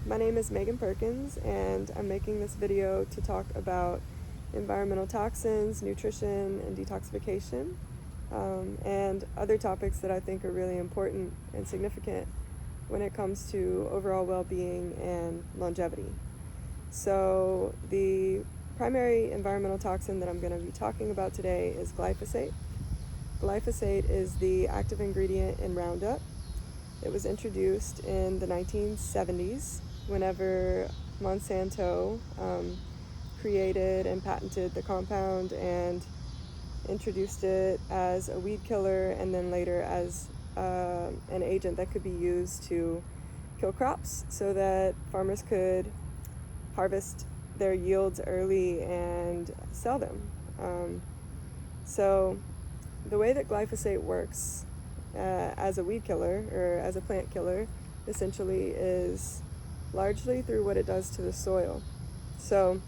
My name is Megan Perkins, and I'm making this video to talk about environmental toxins, nutrition, and detoxification, and other topics that I think are really important and significant when it comes to overall well-being and longevity. So the primary environmental toxin that I'm going to be talking about today is glyphosate. Glyphosate is the active ingredient in Roundup. It was introduced in the 1970s whenever Monsanto created and patented the compound and introduced it as a weed killer and then later as an agent that could be used to kill crops so that farmers could harvest their yields early and sell them. So the way that glyphosate works as a weed killer or as a plant killer essentially is largely through what it does to the soil. So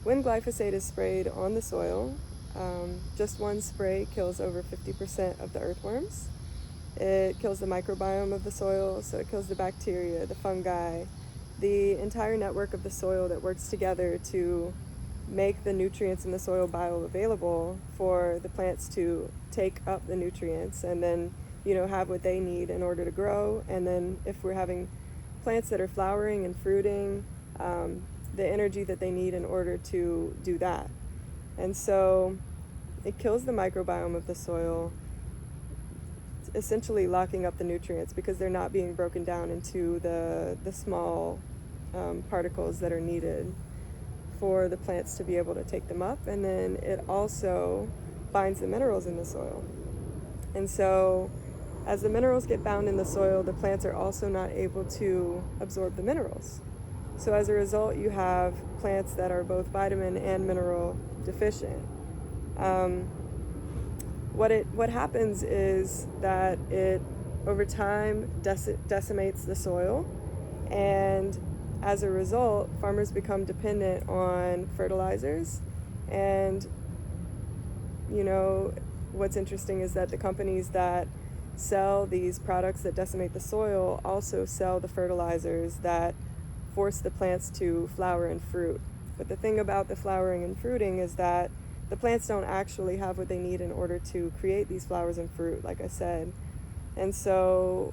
when glyphosate is sprayed on the soil, just one spray kills over 50% of the earthworms. It kills the microbiome of the soil, so it kills the bacteria, the fungi, the entire network of the soil that works together to make the nutrients in the soil bioavailable for the plants to take up the nutrients and then, have what they need in order to grow. And then if we're having plants that are flowering and fruiting, the energy that they need in order to do that. And so it kills the microbiome of the soil, essentially locking up the nutrients because they're not being broken down into the small particles that are needed for the plants to be able to take them up. And then it also binds the minerals in the soil. And so as the minerals get bound in the soil, the plants are also not able to absorb the minerals. So as a result, you have plants that are both vitamin and mineral deficient. What happens is that it, over time, decimates the soil, and as a result, farmers become dependent on fertilizers. And, what's interesting is that the companies that sell these products that decimate the soil also sell the fertilizers that force the plants to flower and fruit. But the thing about the flowering and fruiting is that the plants don't actually have what they need in order to create these flowers and fruit, like I said. And so,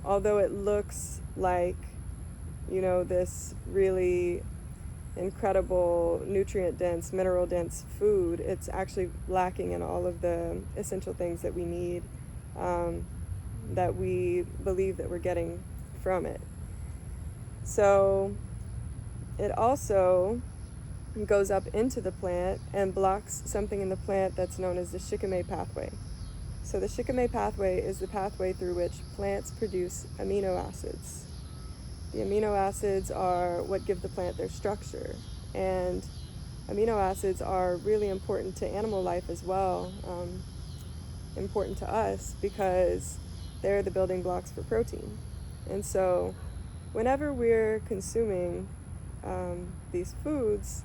although it looks like this really incredible nutrient-dense, mineral-dense food, it's actually lacking in all of the essential things that we need, that we believe that we're getting from it. So it also goes up into the plant and blocks something in the plant that's known as the shikimate pathway. So the shikimate pathway is the pathway through which plants produce amino acids. The amino acids are what give the plant their structure, and amino acids are really important to animal life as well, important to us because they're the building blocks for protein. And so whenever we're consuming these foods,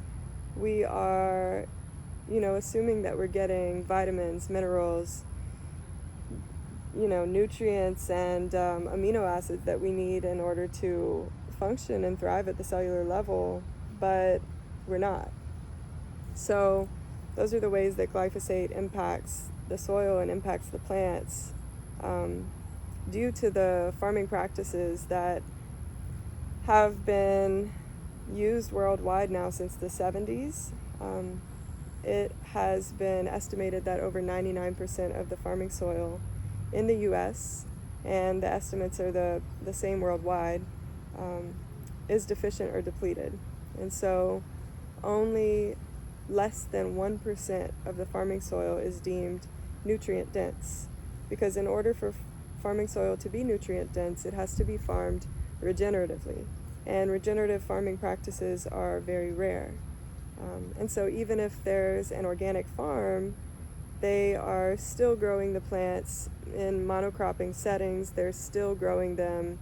we are, assuming that we're getting vitamins, minerals, nutrients and amino acids that we need in order to function and thrive at the cellular level, but we're not. So those are the ways that glyphosate impacts the soil and impacts the plants, due to the farming practices that have been used worldwide now since the 70s. It has been estimated that over 99% of the farming soil in the US, and the estimates are the same worldwide, is deficient or depleted. And so only less than 1% of the farming soil is deemed nutrient dense, because in order for farming soil to be nutrient dense, it has to be farmed regeneratively, and regenerative farming practices are very rare. And so even if there's an organic farm, they are still growing the plants in monocropping settings. They're still growing them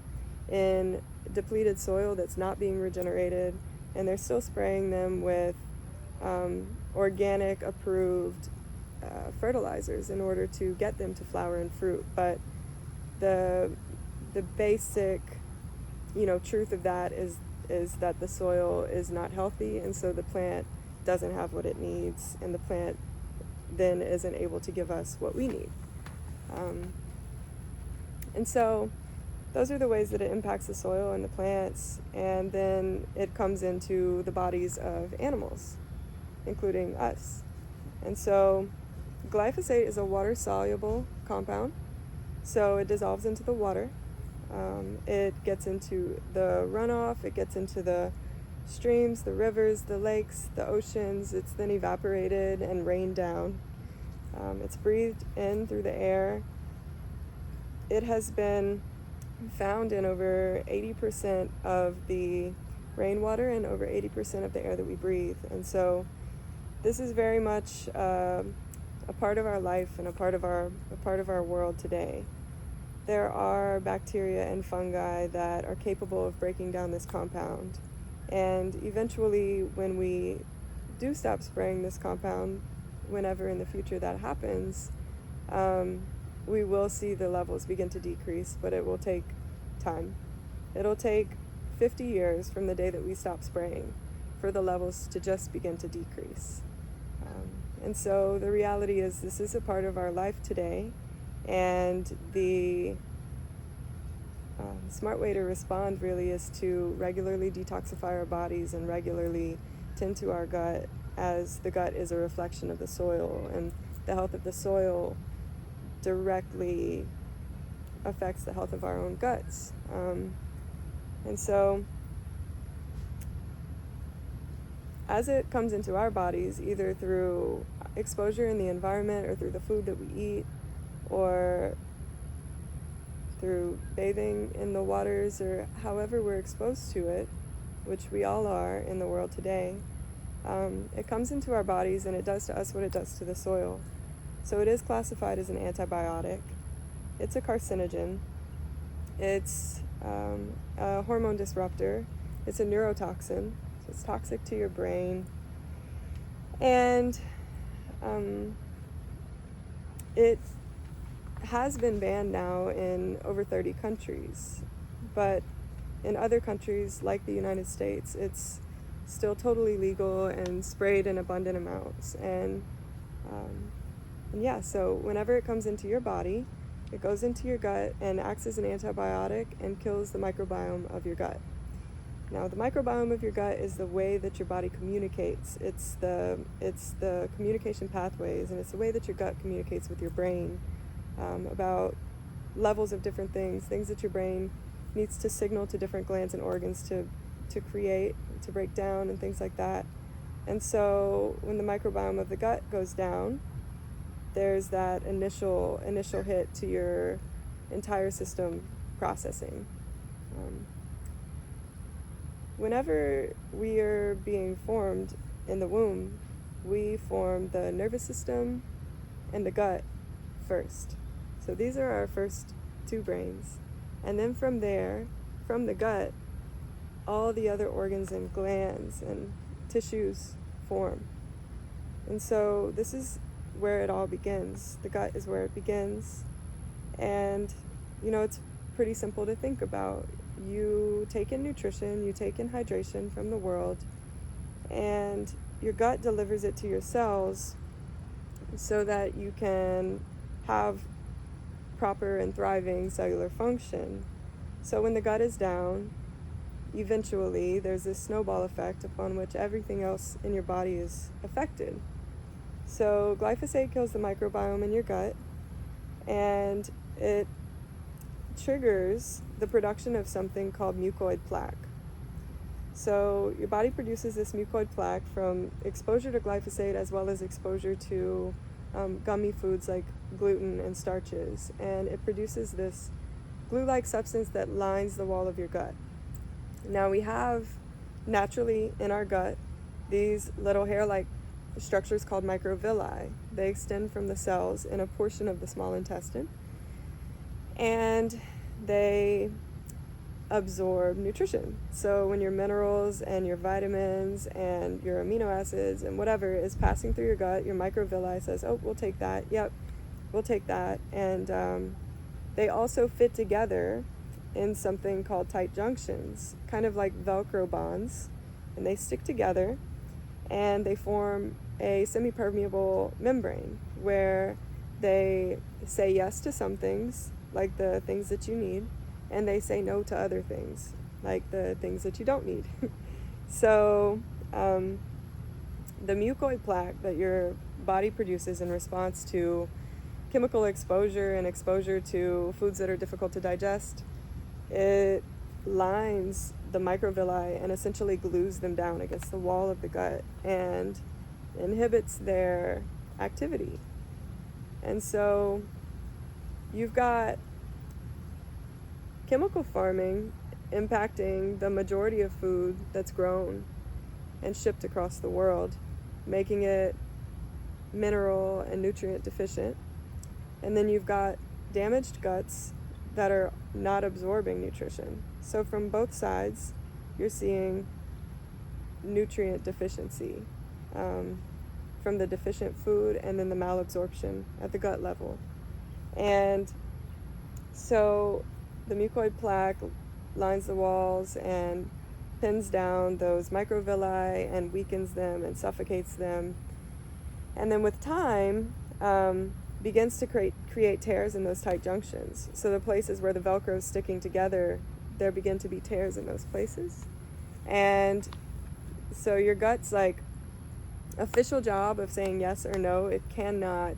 in depleted soil that's not being regenerated, and they're still spraying them with organic approved fertilizers in order to get them to flower and fruit. But the basic truth of that is that the soil is not healthy, and so the plant doesn't have what it needs, and the plant then isn't able to give us what we need. And so those are the ways that it impacts the soil and the plants, and then it comes into the bodies of animals, including us. And so glyphosate is a water-soluble compound, so it dissolves into the water. It gets into the runoff, it gets into the streams, the rivers, the lakes, the oceans. It's then evaporated and rained down. It's breathed in through the air. It has been found in over 80% of the rainwater and over 80% of the air that we breathe. And so this is very much a part of our life and a part of our world today. There are bacteria and fungi that are capable of breaking down this compound. And eventually, when we do stop spraying this compound, whenever in the future that happens, we will see the levels begin to decrease, but it will take time. It'll take 50 years from the day that we stop spraying for the levels to just begin to decrease. And so the reality is this is a part of our life today, and the smart way to respond really is to regularly detoxify our bodies and regularly tend to our gut, as the gut is a reflection of the soil, and the health of the soil directly affects the health of our own guts. And so as it comes into our bodies, either through exposure in the environment or through the food that we eat, or through bathing in the waters, or however we're exposed to it, which we all are in the world today, it comes into our bodies and it does to us what it does to the soil. So it is classified as an antibiotic. It's a carcinogen. It's a hormone disruptor. It's a neurotoxin. So it's toxic to your brain. And it has been banned now in over 30 countries. But in other countries, like the United States, it's still totally legal and sprayed in abundant amounts. And yeah, so whenever it comes into your body, it goes into your gut and acts as an antibiotic and kills the microbiome of your gut. Now, the microbiome of your gut is the way that your body communicates. It's the communication pathways, and it's the way that your gut communicates with your brain about levels of different things that your brain needs to signal to different glands and organs to create, to break down, and things like that. And so when the microbiome of the gut goes down, there's that initial hit to your entire system processing. Whenever we are being formed in the womb, we form the nervous system and the gut first. So these are our first two brains. And then from there, from the gut, all the other organs and glands and tissues form. And so this is where it all begins. The gut is where it begins. And, it's pretty simple to think about. You take in nutrition, you take in hydration from the world, and your gut delivers it to your cells so that you can have proper and thriving cellular function. So when the gut is down, eventually there's this snowball effect upon which everything else in your body is affected. So glyphosate kills the microbiome in your gut, and it triggers the production of something called mucoid plaque. So your body produces this mucoid plaque from exposure to glyphosate, as well as exposure to gummy foods like gluten and starches, and it produces this glue-like substance that lines the wall of your gut. Now, we have naturally in our gut these little hair-like structures called microvilli. They extend from the cells in a portion of the small intestine, and they absorb nutrition. So when your minerals and your vitamins and your amino acids and whatever is passing through your gut, your microvilli says, oh, we'll take that. Yep, we'll take that. And they also fit together in something called tight junctions, kind of like Velcro bonds, and they stick together and they form a semi-permeable membrane where they say yes to some things, like the things that you need, and they say no to other things, like the things that you don't need. So the mucoid plaque that your body produces in response to chemical exposure and exposure to foods that are difficult to digest, it lines the microvilli and essentially glues them down against the wall of the gut and inhibits their activity. And so you've got chemical farming impacting the majority of food that's grown and shipped across the world, making it mineral and nutrient deficient. And then you've got damaged guts that are not absorbing nutrition. So from both sides, you're seeing nutrient deficiency from the deficient food and then the malabsorption at the gut level. And so the mucoid plaque lines the walls and pins down those microvilli and weakens them and suffocates them. And then with time, begins to create tears in those tight junctions. So the places where the Velcro is sticking together, there begin to be tears in those places. And so your gut's like official job of saying yes or no, it cannot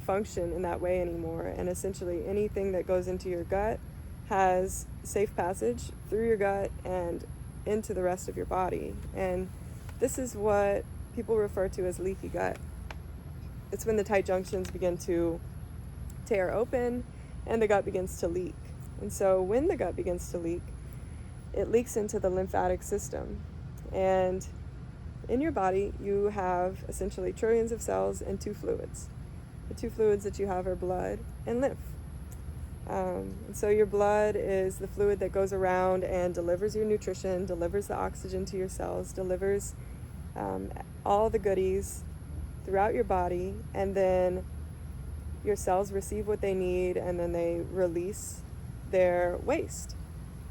function in that way anymore. And essentially anything that goes into your gut has safe passage through your gut and into the rest of your body. And this is what people refer to as leaky gut. It's when the tight junctions begin to tear open and the gut begins to leak. And so when the gut begins to leak, it leaks into the lymphatic system. And in your body, you have essentially trillions of cells and two fluids. The two fluids that you have are blood and lymph. And so your blood is the fluid that goes around and delivers your nutrition, delivers the oxygen to your cells, delivers all the goodies throughout your body, and then your cells receive what they need and then they release their waste.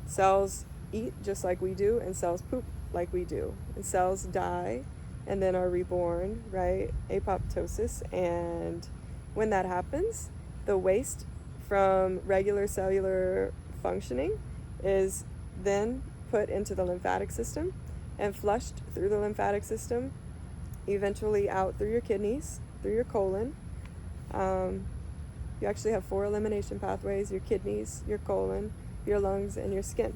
Cells eat just like we do, and cells poop like we do, and cells die and then are reborn, right? Apoptosis. And when that happens, the waste from regular cellular functioning is then put into the lymphatic system and flushed through the lymphatic system, eventually out through your kidneys, through your colon. You actually have 4 elimination pathways: your kidneys, your colon, your lungs, and your skin.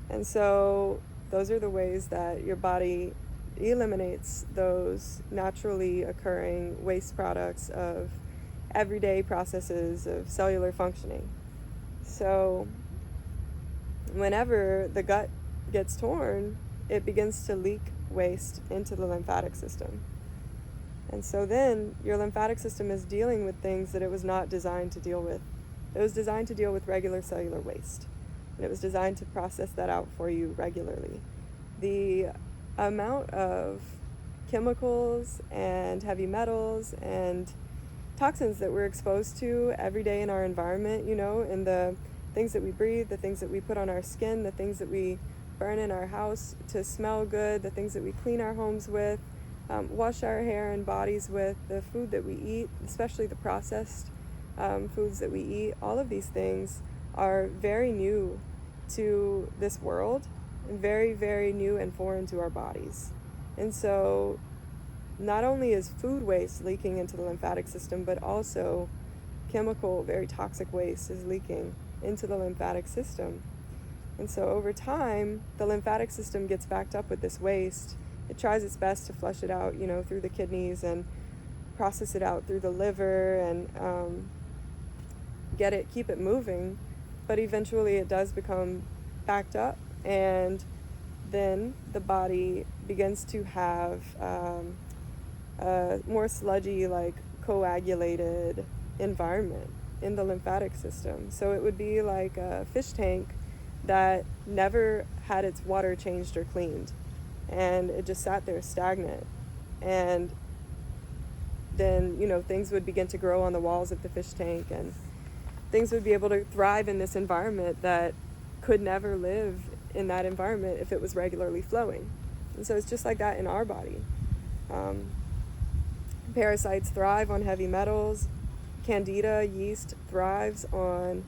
And so those are the ways that your body eliminates those naturally occurring waste products of everyday processes of cellular functioning. So whenever the gut gets torn, it begins to leak waste into the lymphatic system. And so then your lymphatic system is dealing with things that it was not designed to deal with. It was designed to deal with regular cellular waste, and it was designed to process that out for you regularly. The amount of chemicals and heavy metals and toxins that we're exposed to every day in our environment, in the things that we breathe, the things that we put on our skin, the things that we burn in our house to smell good, the things that we clean our homes with, wash our hair and bodies with, the food that we eat, especially the processed foods that we eat, all of these things are very new to this world and very, very new and foreign to our bodies. And so not only is food waste leaking into the lymphatic system, but also chemical, very toxic waste is leaking into the lymphatic system. And so over time, the lymphatic system gets backed up with this waste. It tries its best to flush it out, through the kidneys and process it out through the liver and keep it moving. But eventually it does become backed up, and then the body begins to have a more sludgy, like coagulated environment in the lymphatic system. So it would be like a fish tank that never had its water changed or cleaned, and it just sat there stagnant. And then things would begin to grow on the walls of the fish tank, and things would be able to thrive in this environment that could never live in that environment if it was regularly flowing. And so it's just like that in our body. Parasites thrive on heavy metals. Candida yeast thrives on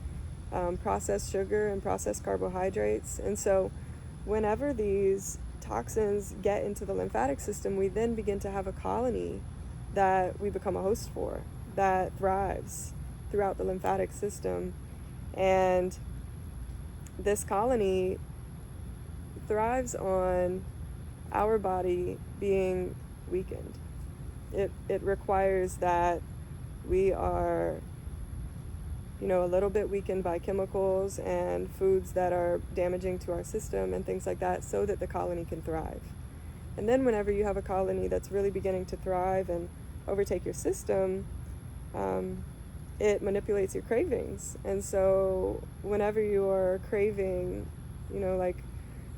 processed sugar and processed carbohydrates. And so whenever these toxins get into the lymphatic system, we then begin to have a colony that we become a host for, that thrives throughout the lymphatic system. And this colony thrives on our body being weakened. It requires that we are, a little bit weakened by chemicals and foods that are damaging to our system and things like that, so that the colony can thrive. And then whenever you have a colony that's really beginning to thrive and overtake your system, it manipulates your cravings. And so whenever you are craving, like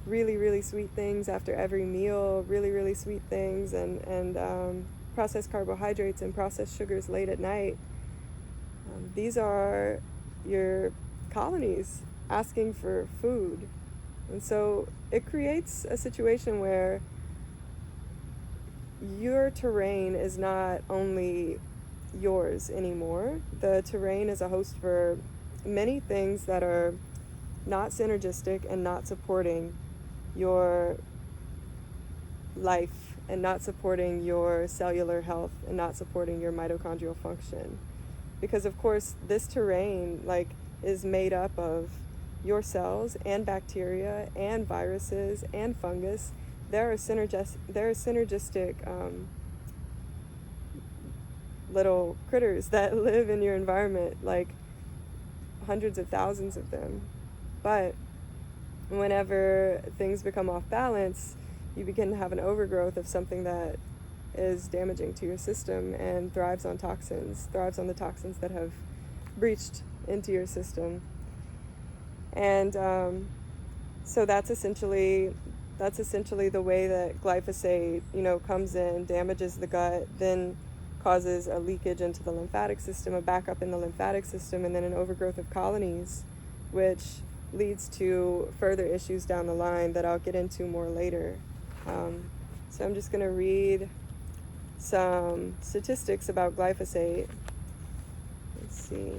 really, really sweet things after every meal, really, really sweet things, and processed carbohydrates and processed sugars late at night, these are your colonies asking for food. And so it creates a situation where your terrain is not only yours anymore. The terrain is a host for many things that are not synergistic and not supporting your life, and not supporting your cellular health, and not supporting your mitochondrial function. Because of course this terrain is made up of your cells and bacteria and viruses and fungus. There are synergistic little critters that live in your environment, like hundreds of thousands of them. But whenever things become off balance, you begin to have an overgrowth of something that is damaging to your system and thrives on the toxins that have breached into your system. And so that's essentially the way that glyphosate, comes in, damages the gut, then causes a leakage into the lymphatic system, a backup in the lymphatic system, and then an overgrowth of colonies, which leads to further issues down the line that I'll get into more later. So I'm just going to read some statistics about glyphosate. Let's see.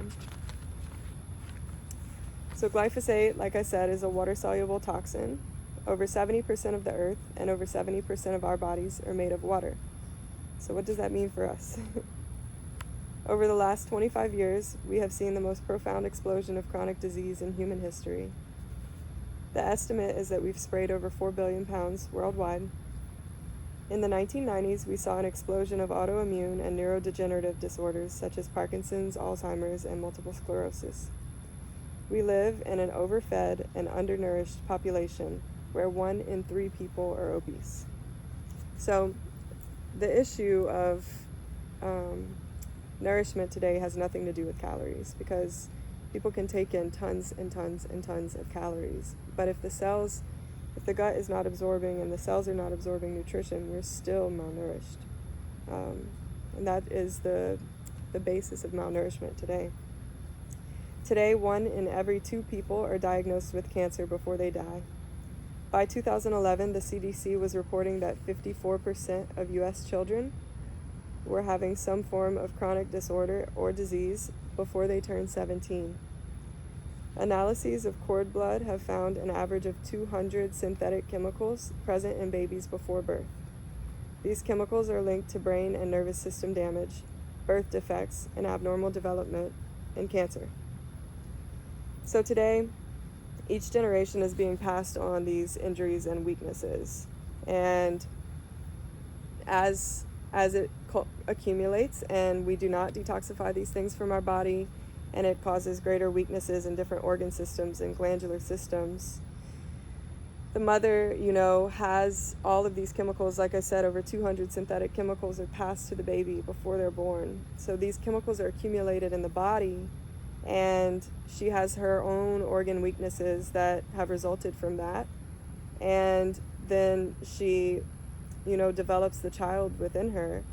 So glyphosate, like I said, is a water-soluble toxin. Over 70% of the earth and over 70% of our bodies are made of water. So what does that mean for us? Over the last 25 years, we have seen the most profound explosion of chronic disease in human history. The estimate is that we've sprayed over 4 billion pounds worldwide. In the 1990s, we saw an explosion of autoimmune and neurodegenerative disorders such as Parkinson's, Alzheimer's, and multiple sclerosis. We live in an overfed and undernourished population where 1 in 3 people are obese. So the issue of nourishment today has nothing to do with calories, because people can take in tons and tons and tons of calories. But if the gut is not absorbing and the cells are not absorbing nutrition, we're still malnourished. And that is the basis of malnourishment today. Today, 1 in every 2 people are diagnosed with cancer before they die. By 2011, the CDC was reporting that 54% of U.S. children were having some form of chronic disorder or disease before they turned 17. Analyses of cord blood have found an average of 200 synthetic chemicals present in babies before birth. These chemicals are linked to brain and nervous system damage, birth defects, and abnormal development, and cancer. So today, each generation is being passed on these injuries and weaknesses. And as it accumulates and we do not detoxify these things from our body, and it causes greater weaknesses in different organ systems and glandular systems, the mother, has all of these chemicals. Like I said, over 200 synthetic chemicals are passed to the baby before they're born. So these chemicals are accumulated in the body, and she has her own organ weaknesses that have resulted from that. And then she, develops the child within her,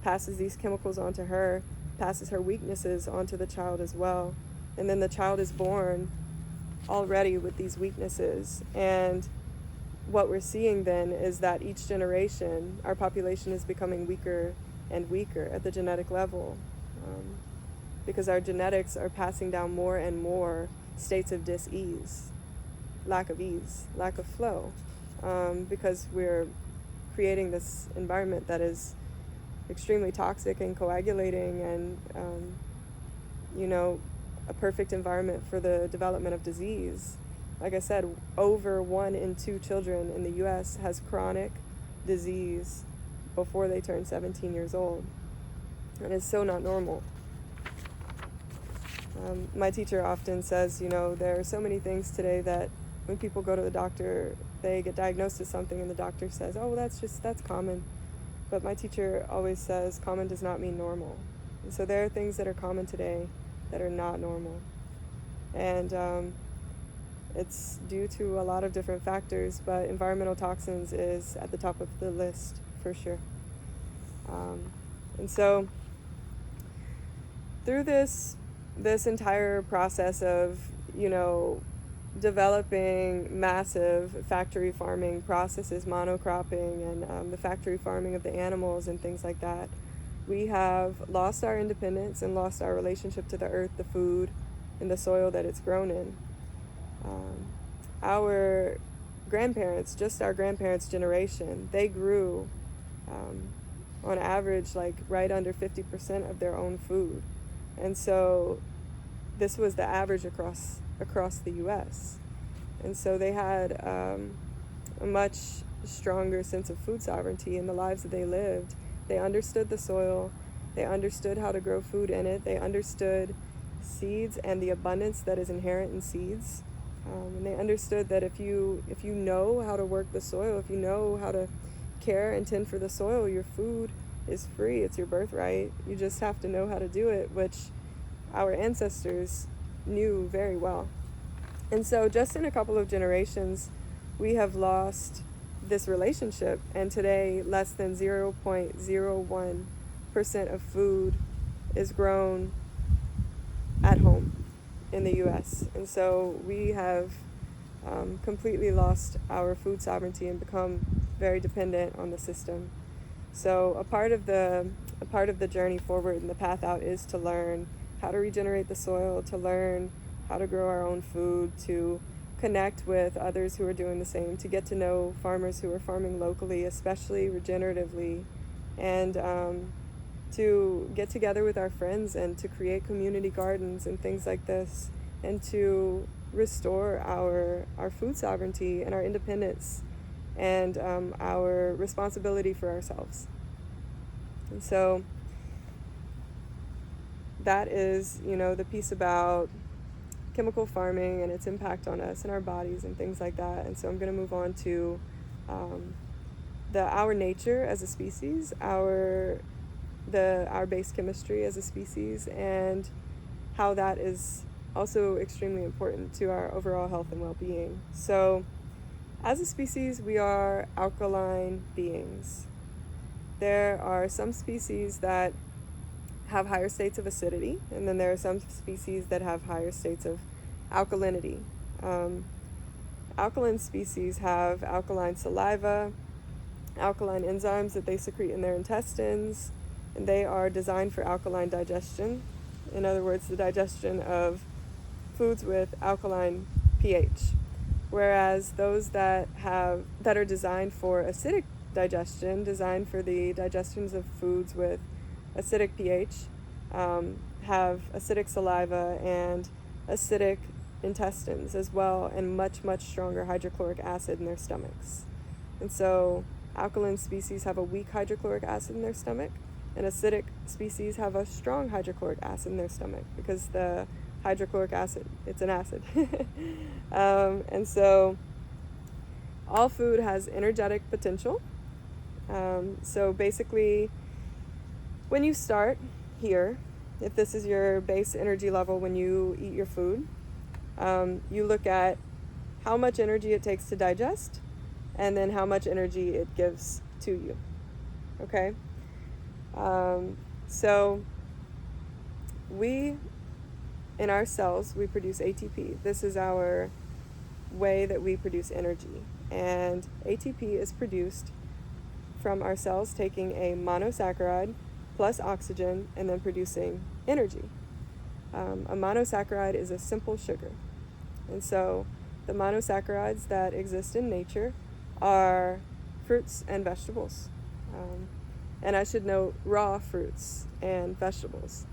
passes these chemicals onto her, passes her weaknesses onto the child as well. And then the child is born already with these weaknesses. And what we're seeing then is that each generation, our population is becoming weaker and weaker at the genetic level, because our genetics are passing down more and more states of dis-ease, lack of ease, lack of flow, because we're creating this environment that is extremely toxic and coagulating, and a perfect environment for the development of disease. Like I said, over 1 in 2 children in the U.S. has chronic disease before they turn 17 years old. And it's so not normal. My teacher often says, there are so many things today that when people go to the doctor, they get diagnosed with something and the doctor says, oh, well, that's common. But my teacher always says common does not mean normal. And so there are things that are common today that are not normal. And it's due to a lot of different factors, but environmental toxins is at the top of the list for sure. And so through this entire process of, developing massive factory farming processes, monocropping, and the factory farming of the animals and things like that, we have lost our independence and lost our relationship to the earth, the food, and the soil that it's grown in. Our grandparents, just our grandparents' generation, they grew on average like right under 50% of their own food. And so this was the average across the U.S. And so they had a much stronger sense of food sovereignty in the lives that they lived. They understood the soil. They understood how to grow food in it. They understood seeds and the abundance that is inherent in seeds. And they understood that if you know how to work the soil, if you know how to care and tend for the soil, your food is free. It's your birthright. You just have to know how to do it, which our ancestors knew very well. And so just in a couple of generations, we have lost this relationship, and today less than 0.01% of food is grown at home in the U.S. And so we have completely lost our food sovereignty and become very dependent on the system. So a part of the journey forward and the path out is to learn how to regenerate the soil, to learn how to grow our own food, to connect with others who are doing the same, to get to know farmers who are farming locally, especially regeneratively, and to get together with our friends and to create community gardens and things like this, and to restore our food sovereignty and our independence and our responsibility for ourselves. And so that is, the piece about chemical farming and its impact on us and our bodies and things like that. And so I'm going to move on to our nature as a species, our base chemistry as a species, and how that is also extremely important to our overall health and well-being. So as a species, we are alkaline beings. There are some species that have higher states of acidity, and then there are some species that have higher states of alkalinity. Alkaline species have alkaline saliva, alkaline enzymes that they secrete in their intestines, and they are designed for alkaline digestion. In other words, the digestion of foods with alkaline pH. Whereas those that are designed for acidic digestion, designed for the digestions of foods with acidic pH, have acidic saliva and acidic intestines as well, and much, much stronger hydrochloric acid in their stomachs. And so alkaline species have a weak hydrochloric acid in their stomach, and acidic species have a strong hydrochloric acid in their stomach, because the hydrochloric acid, it's an acid. And so all food has energetic potential. So basically, when you start here, if this is your base energy level when you eat your food, you look at how much energy it takes to digest, and then how much energy it gives to you. Okay? So we in our cells, we produce ATP. This is our way that we produce energy. And ATP is produced from our cells taking a monosaccharide plus oxygen and then producing energy. A monosaccharide is a simple sugar. And so the monosaccharides that exist in nature are fruits and vegetables. And I should note raw fruits and vegetables.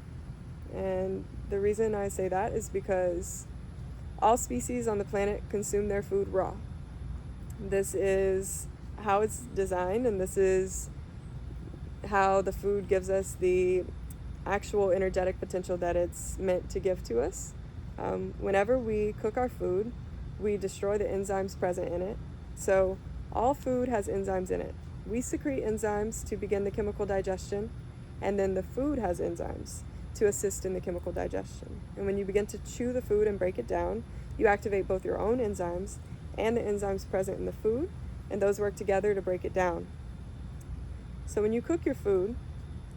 And the reason I say that is because all species on the planet consume their food raw. This is how it's designed, and this is how the food gives us the actual energetic potential that it's meant to give to us. Whenever we cook our food, we destroy the enzymes present in it. So all food has enzymes in it. We secrete enzymes to begin the chemical digestion, and then the food has enzymes to assist in the chemical digestion. And when you begin to chew the food and break it down, you activate both your own enzymes and the enzymes present in the food, and those work together to break it down. So when you cook your food,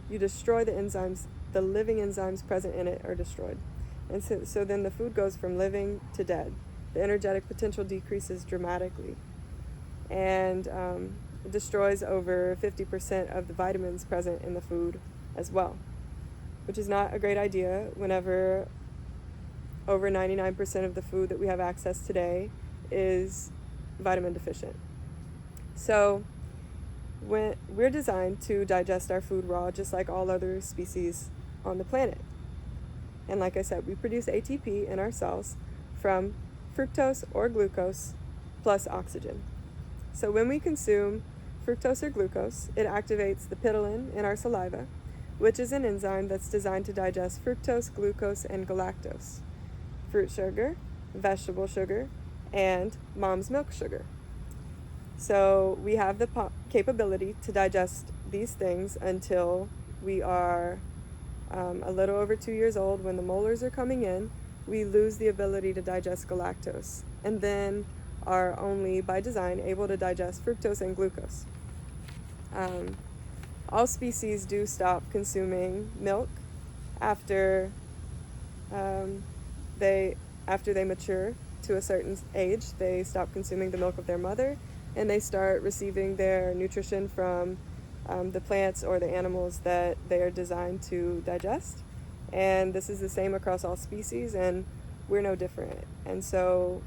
you destroy the enzymes. The living enzymes present in it are destroyed. And so then the food goes from living to dead. The energetic potential decreases dramatically. And it destroys over 50% of the vitamins present in the food as well, which is not a great idea whenever over 99% of the food that we have access today is vitamin deficient. So when we're designed to digest our food raw, just like all other species on the planet. And like I said, we produce ATP in our cells from fructose or glucose plus oxygen. So when we consume fructose or glucose, it activates the ptyalin in our saliva, which is an enzyme that's designed to digest fructose, glucose, and galactose, fruit sugar, vegetable sugar, and mom's milk sugar. So we have the capability to digest these things until we are a little over 2 years old. When the molars are coming in, we lose the ability to digest galactose, and then are only by design able to digest fructose and glucose. All species do stop consuming milk after they mature to a certain age. They stop consuming the milk of their mother, and they start receiving their nutrition from the plants or the animals that they are designed to digest. And this is the same across all species, and we're no different. And so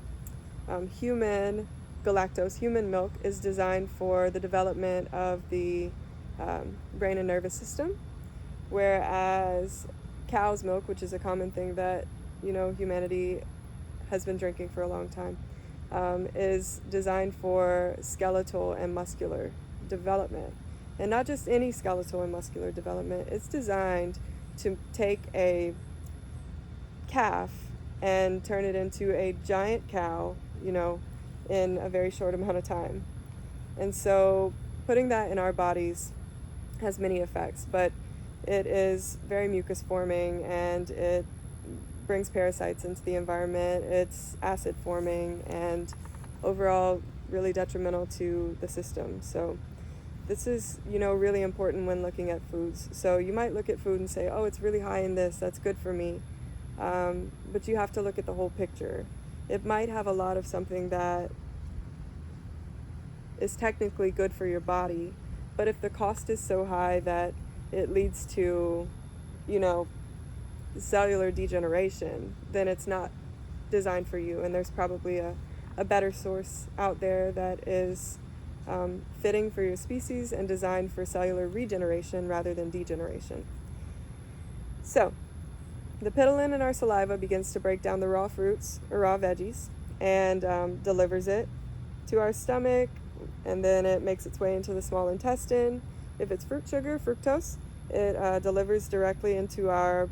human galactose, human milk, is designed for the development of the brain and nervous system, whereas cow's milk, which is a common thing that humanity has been drinking for a long time, is designed for skeletal and muscular development. And not just any skeletal and muscular development. It's designed to take a calf and turn it into a giant cow, in a very short amount of time. And so putting that in our bodies has many effects, but it is very mucus forming, and it brings parasites into the environment. It's acid forming, and overall really detrimental to the system. So this is, really important when looking at foods. So you might look at food and say, oh, it's really high in this, that's good for me. But you have to look at the whole picture. It might have a lot of something that is technically good for your body, but if the cost is so high that it leads to, cellular degeneration, then it's not designed for you. And there's probably a better source out there that is fitting for your species and designed for cellular regeneration rather than degeneration. So the ptyalin in our saliva begins to break down the raw fruits or raw veggies and delivers it to our stomach, and then it makes its way into the small intestine. If it's fruit sugar, fructose, it delivers directly into our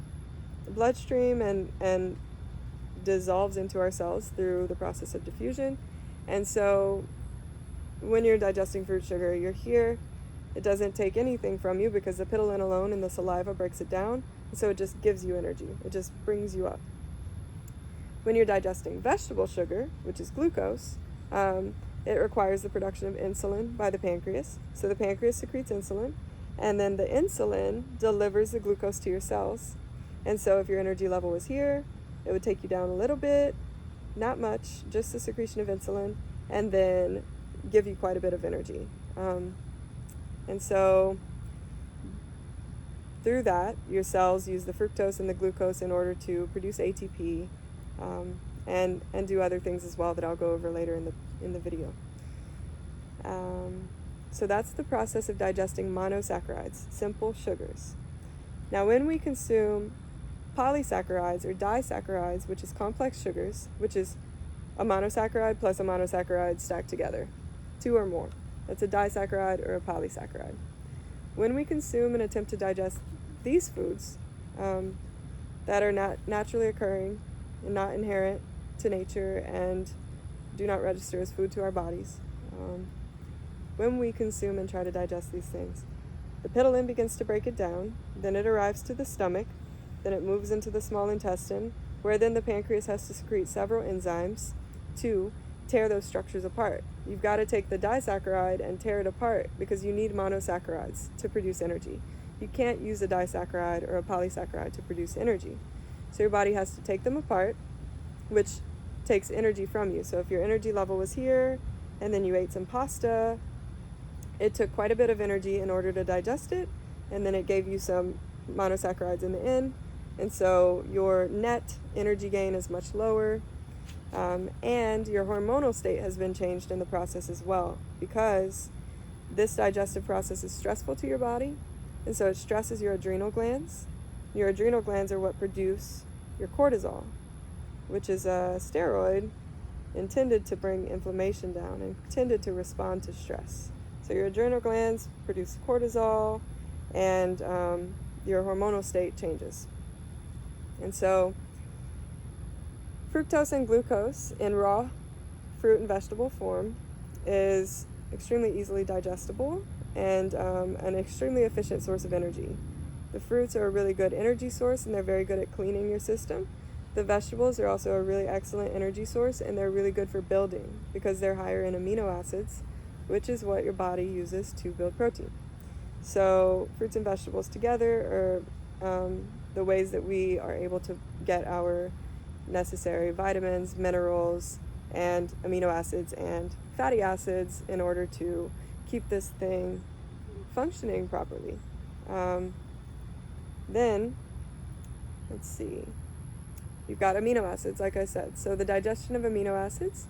bloodstream and dissolves into our cells through the process of diffusion. And so when you're digesting fruit sugar, you're here. It doesn't take anything from you because the ptyalin alone in the saliva breaks it down. And so it just gives you energy. It just brings you up. When you're digesting vegetable sugar, which is glucose, it requires the production of insulin by the pancreas. So the pancreas secretes insulin, and then the insulin delivers the glucose to your cells. And so if your energy level is here, it would take you down a little bit, not much, just the secretion of insulin, and then give you quite a bit of energy. And so through that, your cells use the fructose and the glucose in order to produce ATP, and do other things as well that I'll go over later in the video. So that's the process of digesting monosaccharides, simple sugars. Now when we consume polysaccharides or disaccharides, which is complex sugars, which is a monosaccharide plus a monosaccharide stacked together, 2 or more. That's a disaccharide or a polysaccharide. When we consume and attempt to digest these foods that are not naturally occurring and not inherent to nature and do not register as food to our bodies, when we consume and try to digest these things, the pitoline begins to break it down, then it arrives to the stomach, then it moves into the small intestine, where then the pancreas has to secrete several enzymes to tear those structures apart. You've got to take the disaccharide and tear it apart because you need monosaccharides to produce energy. You can't use a disaccharide or a polysaccharide to produce energy. So your body has to take them apart, which takes energy from you. So if your energy level was here and then you ate some pasta, it took quite a bit of energy in order to digest it, and then it gave you some monosaccharides in the end, and so your net energy gain is much lower, and your hormonal state has been changed in the process as well, because this digestive process is stressful to your body, and so it stresses your adrenal glands. Your adrenal glands are what produce your cortisol, which is a steroid intended to bring inflammation down and intended to respond to stress. So your adrenal glands produce cortisol, and your hormonal state changes. And so fructose and glucose in raw fruit and vegetable form is extremely easily digestible and an extremely efficient source of energy. The fruits are a really good energy source, and they're very good at cleaning your system. The vegetables are also a really excellent energy source, and they're really good for building because they're higher in amino acids, which is what your body uses to build protein. So fruits and vegetables together are the ways that we are able to get our necessary vitamins, minerals, and amino acids and fatty acids in order to keep this thing functioning properly. Then, let's see, you've got amino acids, like I said. So the digestion of amino acids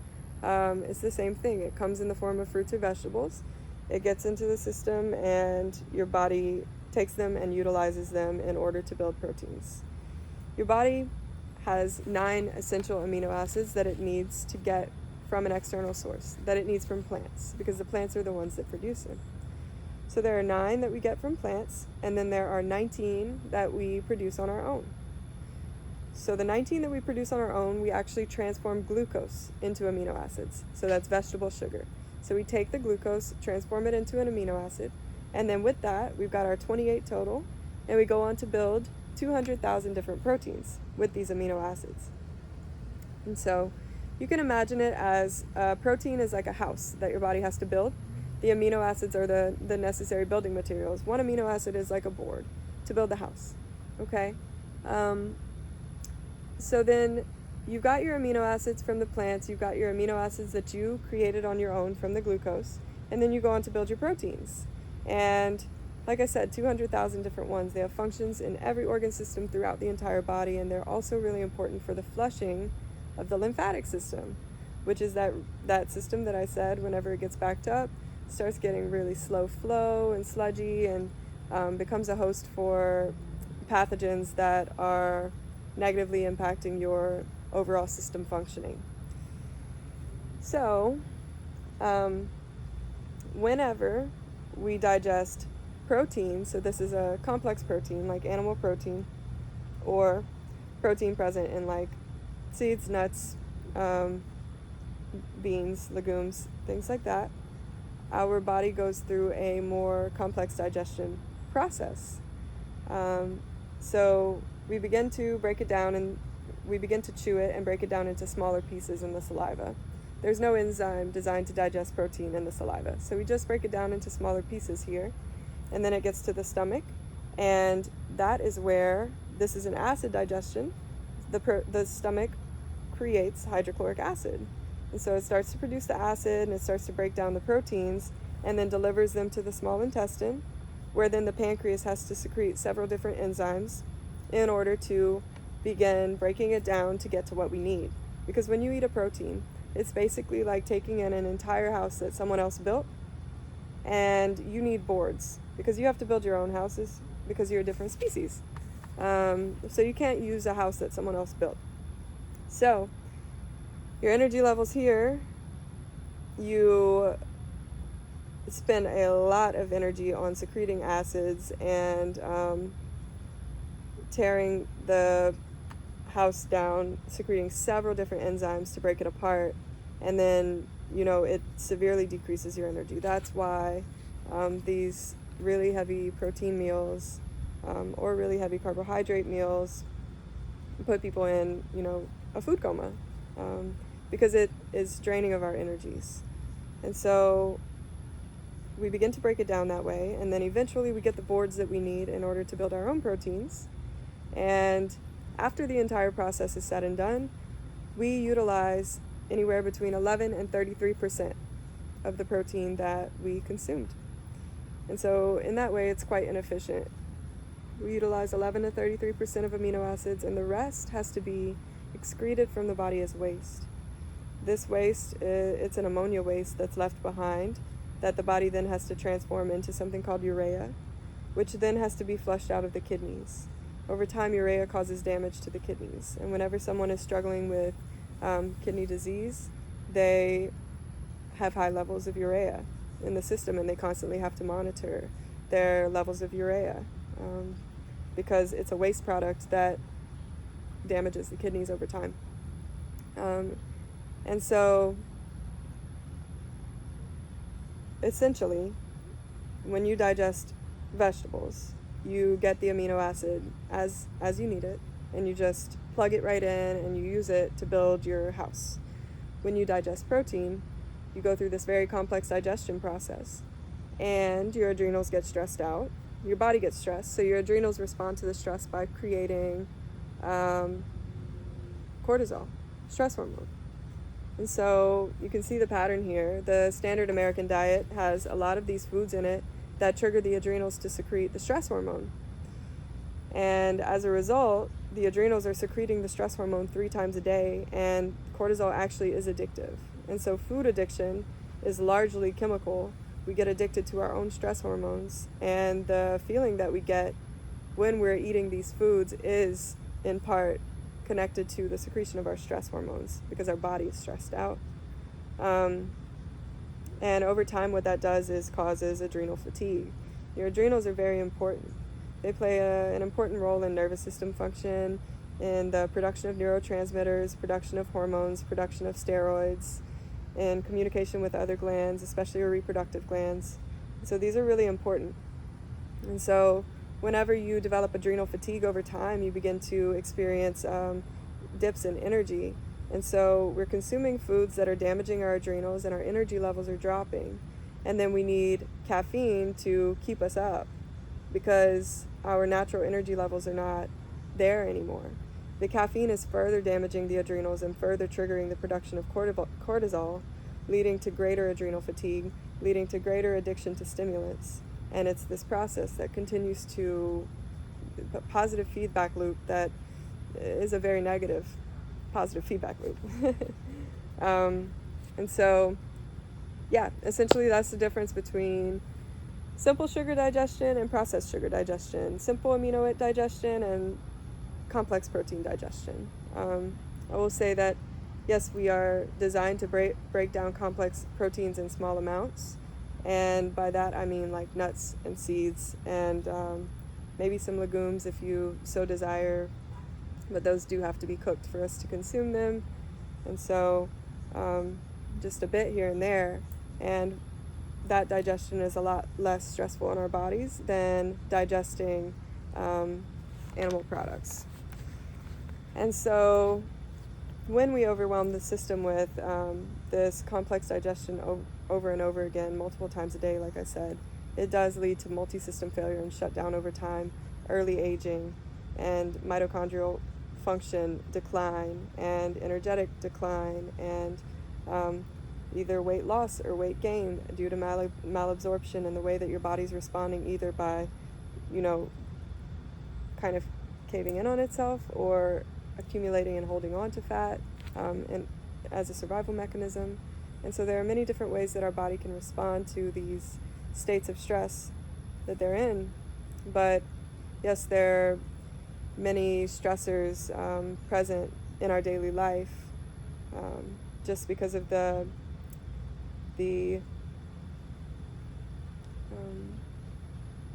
is the same thing. It comes in the form of fruits or vegetables. It gets into the system, and your body takes them and utilizes them in order to build proteins. Your body has 9 essential amino acids that it needs to get from an external source, that it needs from plants, because the plants are the ones that produce them. So there are 9 that we get from plants, and then there are 19 that we produce on our own. So the 19 that we produce on our own, we actually transform glucose into amino acids. So that's vegetable sugar. So we take the glucose, transform it into an amino acid, and then with that, we've got our 28 total, and we go on to build 200,000 different proteins with these amino acids. And so you can imagine it as protein is like a house that your body has to build. The amino acids are the necessary building materials. One amino acid is like a board to build the house, okay? So then you've got your amino acids from the plants, you've got your amino acids that you created on your own from the glucose, and then you go on to build your proteins. And like I said, 200,000 different ones. They have functions in every organ system throughout the entire body, and they're also really important for the flushing of the lymphatic system, which is that system that I said whenever it gets backed up, starts getting really slow flow and sludgy, and becomes a host for pathogens that are negatively impacting your overall system functioning. So, whenever we digest protein, so this is a complex protein like animal protein or protein present in like seeds, nuts, beans, legumes, things like that, our body goes through a more complex digestion process. So we begin to break it down, and we begin to chew it and break it down into smaller pieces in the saliva. There's no enzyme designed to digest protein in the saliva, so we just break it down into smaller pieces here, and then it gets to the stomach, and that is where this is an acid digestion. the stomach creates hydrochloric acid. And so it starts to produce the acid, and it starts to break down the proteins and then delivers them to the small intestine, where then the pancreas has to secrete several different enzymes in order to begin breaking it down to get to what we need. Because when you eat a protein, it's basically like taking in an entire house that someone else built, and you need boards because you have to build your own houses because you're a different species. So you can't use a house that someone else built. So your energy levels here, you spend a lot of energy on secreting acids and tearing the house down, secreting several different enzymes to break it apart, and then it severely decreases your energy. That's why these really heavy protein meals or really heavy carbohydrate meals put people in a food coma, because it is draining of our energies. And so we begin to break it down that way, and then eventually we get the boards that we need in order to build our own proteins. And after the entire process is said and done, we utilize anywhere between 11 and 33% of the protein that we consumed. And so in that way, it's quite inefficient. We utilize 11 to 33% of amino acids, and the rest has to be excreted from the body as waste. This waste, it's an ammonia waste that's left behind that the body then has to transform into something called urea, which then has to be flushed out of the kidneys. Over time, urea causes damage to the kidneys, and whenever someone is struggling with kidney disease, they have high levels of urea in the system, and they constantly have to monitor their levels of urea because it's a waste product that damages the kidneys over time. And so essentially, when you digest vegetables, you get the amino acid as you need it, and you just plug it right in and you use it to build your house. When you digest protein, you go through this very complex digestion process, and your adrenals get stressed out. Your body gets stressed, so your adrenals respond to the stress by creating cortisol, stress hormone. And so you can see the pattern here. The standard American diet has a lot of these foods in it that trigger the adrenals to secrete the stress hormone. And as a result, the adrenals are secreting the stress hormone 3 times a day, and cortisol actually is addictive. And so food addiction is largely chemical. We get addicted to our own stress hormones, and the feeling that we get when we're eating these foods is in part connected to the secretion of our stress hormones because our body is stressed out. And over time, what that does is causes adrenal fatigue. Your adrenals are very important. They play an important role in nervous system function, in the production of neurotransmitters, production of hormones, production of steroids, and communication with other glands, especially your reproductive glands. So these are really important. And so whenever you develop adrenal fatigue over time, you begin to experience dips in energy. And so we're consuming foods that are damaging our adrenals, and our energy levels are dropping. And then we need caffeine to keep us up because our natural energy levels are not there anymore. The caffeine is further damaging the adrenals and further triggering the production of cortisol, leading to greater adrenal fatigue, leading to greater addiction to stimulants. And it's this process that continues to a positive feedback loop that is a very negative positive feedback loop. And so, yeah, essentially that's the difference between simple sugar digestion and processed sugar digestion, simple amino digestion and complex protein digestion. I will say that, yes, we are designed to break down complex proteins in small amounts. And by that, I mean like nuts and seeds and maybe some legumes if you so desire. But those do have to be cooked for us to consume them. And so just a bit here and there. And that digestion is a lot less stressful in our bodies than digesting animal products. And so when we overwhelm the system with this complex digestion over and over again, multiple times a day, like I said, it does lead to multi-system failure and shutdown over time, early aging, and mitochondrial function decline and energetic decline and either weight loss or weight gain due to malabsorption and the way that your body's responding, either by, kind of caving in on itself or accumulating and holding on to fat and as a survival mechanism. And so there are many different ways that our body can respond to these states of stress that they're in. But yes, there are many stressors present in our daily life just because of the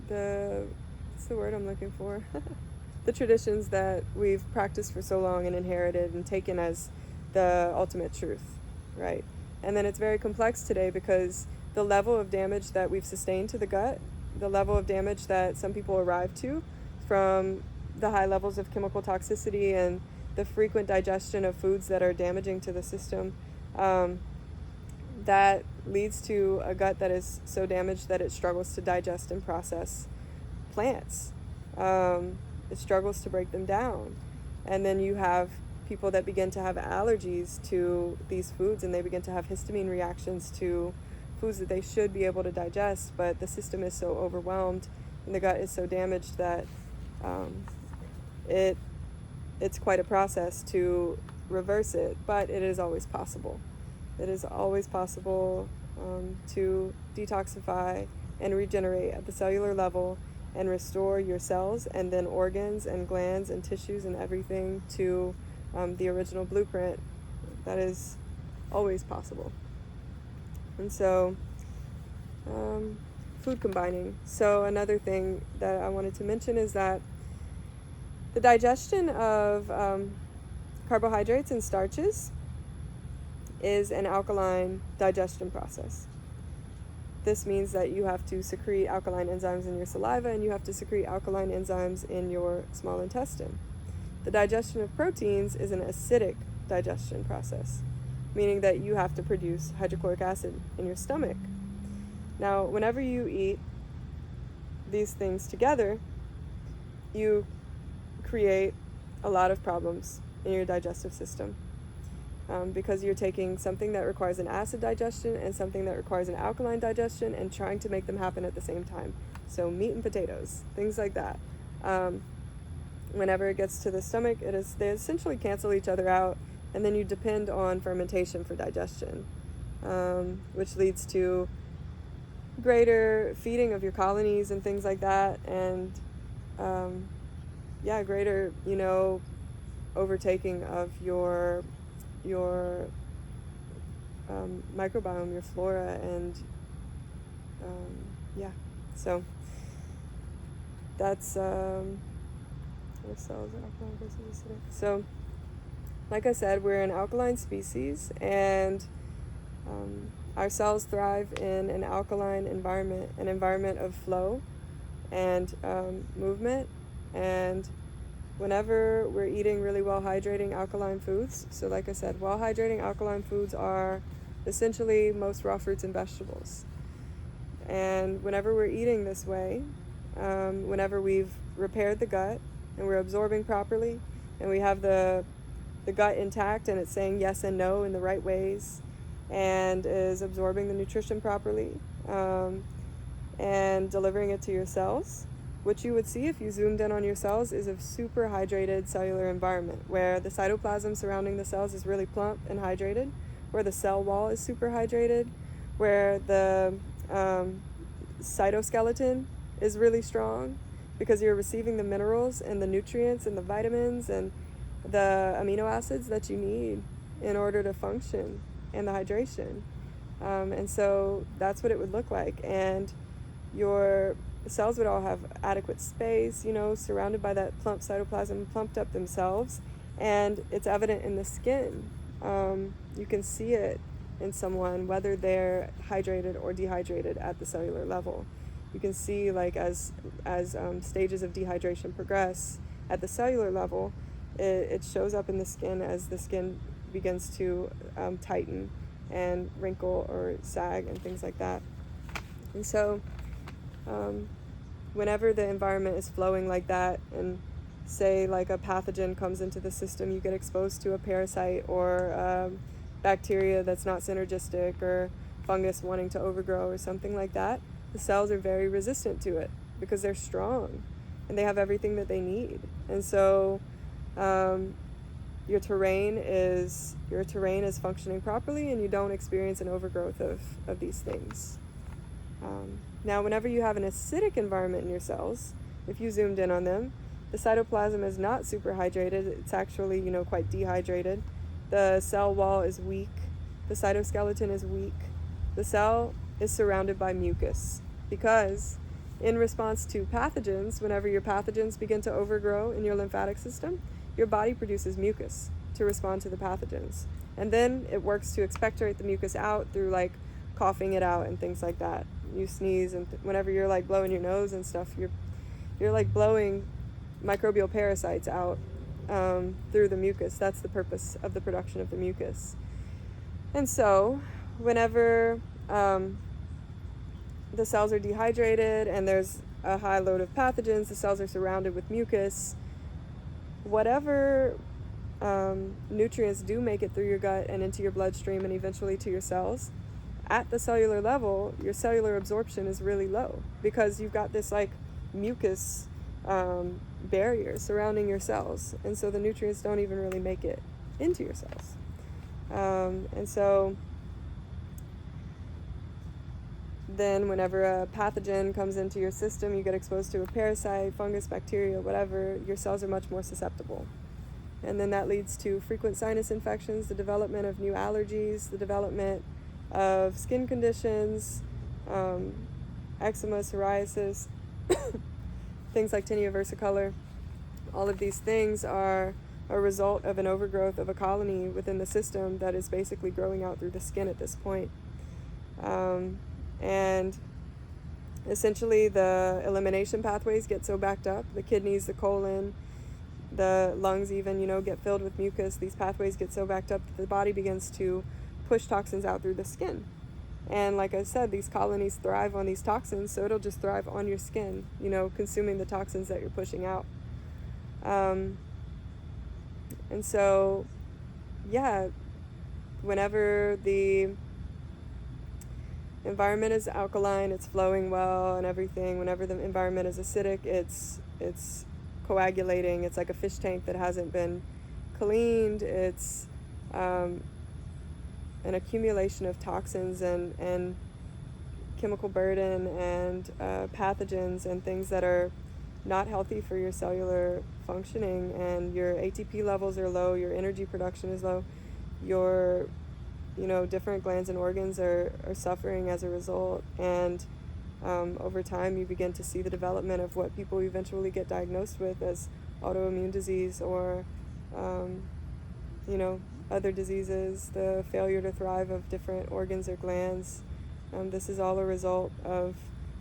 what's the word I'm looking for? The traditions that we've practiced for so long and inherited and taken as the ultimate truth, right? And then it's very complex today because the level of damage that we've sustained to the gut, the level of damage that some people arrive to from the high levels of chemical toxicity and the frequent digestion of foods that are damaging to the system, that leads to a gut that is so damaged that it struggles to digest and process plants. It struggles to break them down. And then you have people that begin to have allergies to these foods, and they begin to have histamine reactions to foods that they should be able to digest, but the system is so overwhelmed and the gut is so damaged that it's quite a process to reverse it, but it is always possible. It is always possible to detoxify and regenerate at the cellular level and restore your cells and then organs and glands and tissues and everything to the original blueprint. That is always possible. And so food combining. So another thing that I wanted to mention is that the digestion of carbohydrates and starches is an alkaline digestion process. This means that you have to secrete alkaline enzymes in your saliva and you have to secrete alkaline enzymes in your small intestine. The digestion of proteins is an acidic digestion process, meaning that you have to produce hydrochloric acid in your stomach. Now, whenever you eat these things together, you create a lot of problems in your digestive system. Because you're taking something that requires an acid digestion and something that requires an alkaline digestion and trying to make them happen at the same time. So meat and potatoes, things like that. Whenever it gets to the stomach, they essentially cancel each other out, and then you depend on fermentation for digestion, which leads to greater feeding of your colonies and things like that, and greater, overtaking of your microbiome, your flora, and so that's so like I said, we're an alkaline species, and our cells thrive in an alkaline environment, an environment of flow and movement. And whenever we're eating really well hydrating alkaline foods, so like I said, well hydrating alkaline foods are essentially most raw fruits and vegetables. And whenever we're eating this way, whenever we've repaired the gut and we're absorbing properly and we have the gut intact and it's saying yes and no in the right ways and is absorbing the nutrition properly and delivering it to your cells, what you would see if you zoomed in on your cells is a super hydrated cellular environment where the cytoplasm surrounding the cells is really plump and hydrated, where the cell wall is super hydrated, where the cytoskeleton is really strong because you're receiving the minerals and the nutrients and the vitamins and the amino acids that you need in order to function, and the hydration. And so that's what it would look like. And your cells would all have adequate space, surrounded by that plump cytoplasm, plumped up themselves. And it's evident in the skin. You can see it in someone, whether they're hydrated or dehydrated at the cellular level. You can see, like, as stages of dehydration progress at the cellular level, it shows up in the skin as the skin begins to tighten and wrinkle or sag and things like that. And so whenever the environment is flowing like that and say like a pathogen comes into the system, you get exposed to a parasite or bacteria that's not synergistic, or fungus wanting to overgrow or something like that, the cells are very resistant to it because they're strong and they have everything that they need. And so your terrain is functioning properly, and you don't experience an overgrowth of these things. Now, whenever you have an acidic environment in your cells, if you zoomed in on them, the cytoplasm is not superhydrated. It's actually, quite dehydrated. The cell wall is weak. The cytoskeleton is weak. The cell is surrounded by mucus because in response to pathogens, whenever your pathogens begin to overgrow in your lymphatic system, your body produces mucus to respond to the pathogens. And then it works to expectorate the mucus out through like coughing it out and things like that. You sneeze, and whenever you're like blowing your nose and stuff, you're like blowing microbial parasites out through the mucus. That's the purpose of the production of the mucus. And so whenever the cells are dehydrated and there's a high load of pathogens, the cells are surrounded with mucus, whatever nutrients do make it through your gut and into your bloodstream and eventually to your cells, at the cellular level, your cellular absorption is really low because you've got this like mucus barrier surrounding your cells, and so the nutrients don't even really make it into your cells. And so then whenever a pathogen comes into your system, you get exposed to a parasite, fungus, bacteria, whatever, your cells are much more susceptible. And then that leads to frequent sinus infections, the development of new allergies, the development of skin conditions, eczema, psoriasis, things like tinea versicolor. All of these things are a result of an overgrowth of a colony within the system that is basically growing out through the skin at this point. And essentially the elimination pathways get so backed up, the kidneys, the colon, the lungs even, get filled with mucus. These pathways get so backed up that the body begins to push toxins out through the skin. And like I said, these colonies thrive on these toxins, so it'll just thrive on your skin, consuming the toxins that you're pushing out. And so, whenever the environment is alkaline, it's flowing well and everything. Whenever the environment is acidic, it's coagulating. It's like a fish tank that hasn't been cleaned. It's an accumulation of toxins and chemical burden and pathogens and things that are not healthy for your cellular functioning, and your ATP levels are low, your energy production is low, your different glands and organs are suffering as a result, and over time you begin to see the development of what people eventually get diagnosed with as autoimmune disease or other diseases, the failure to thrive of different organs or glands. This is all a result of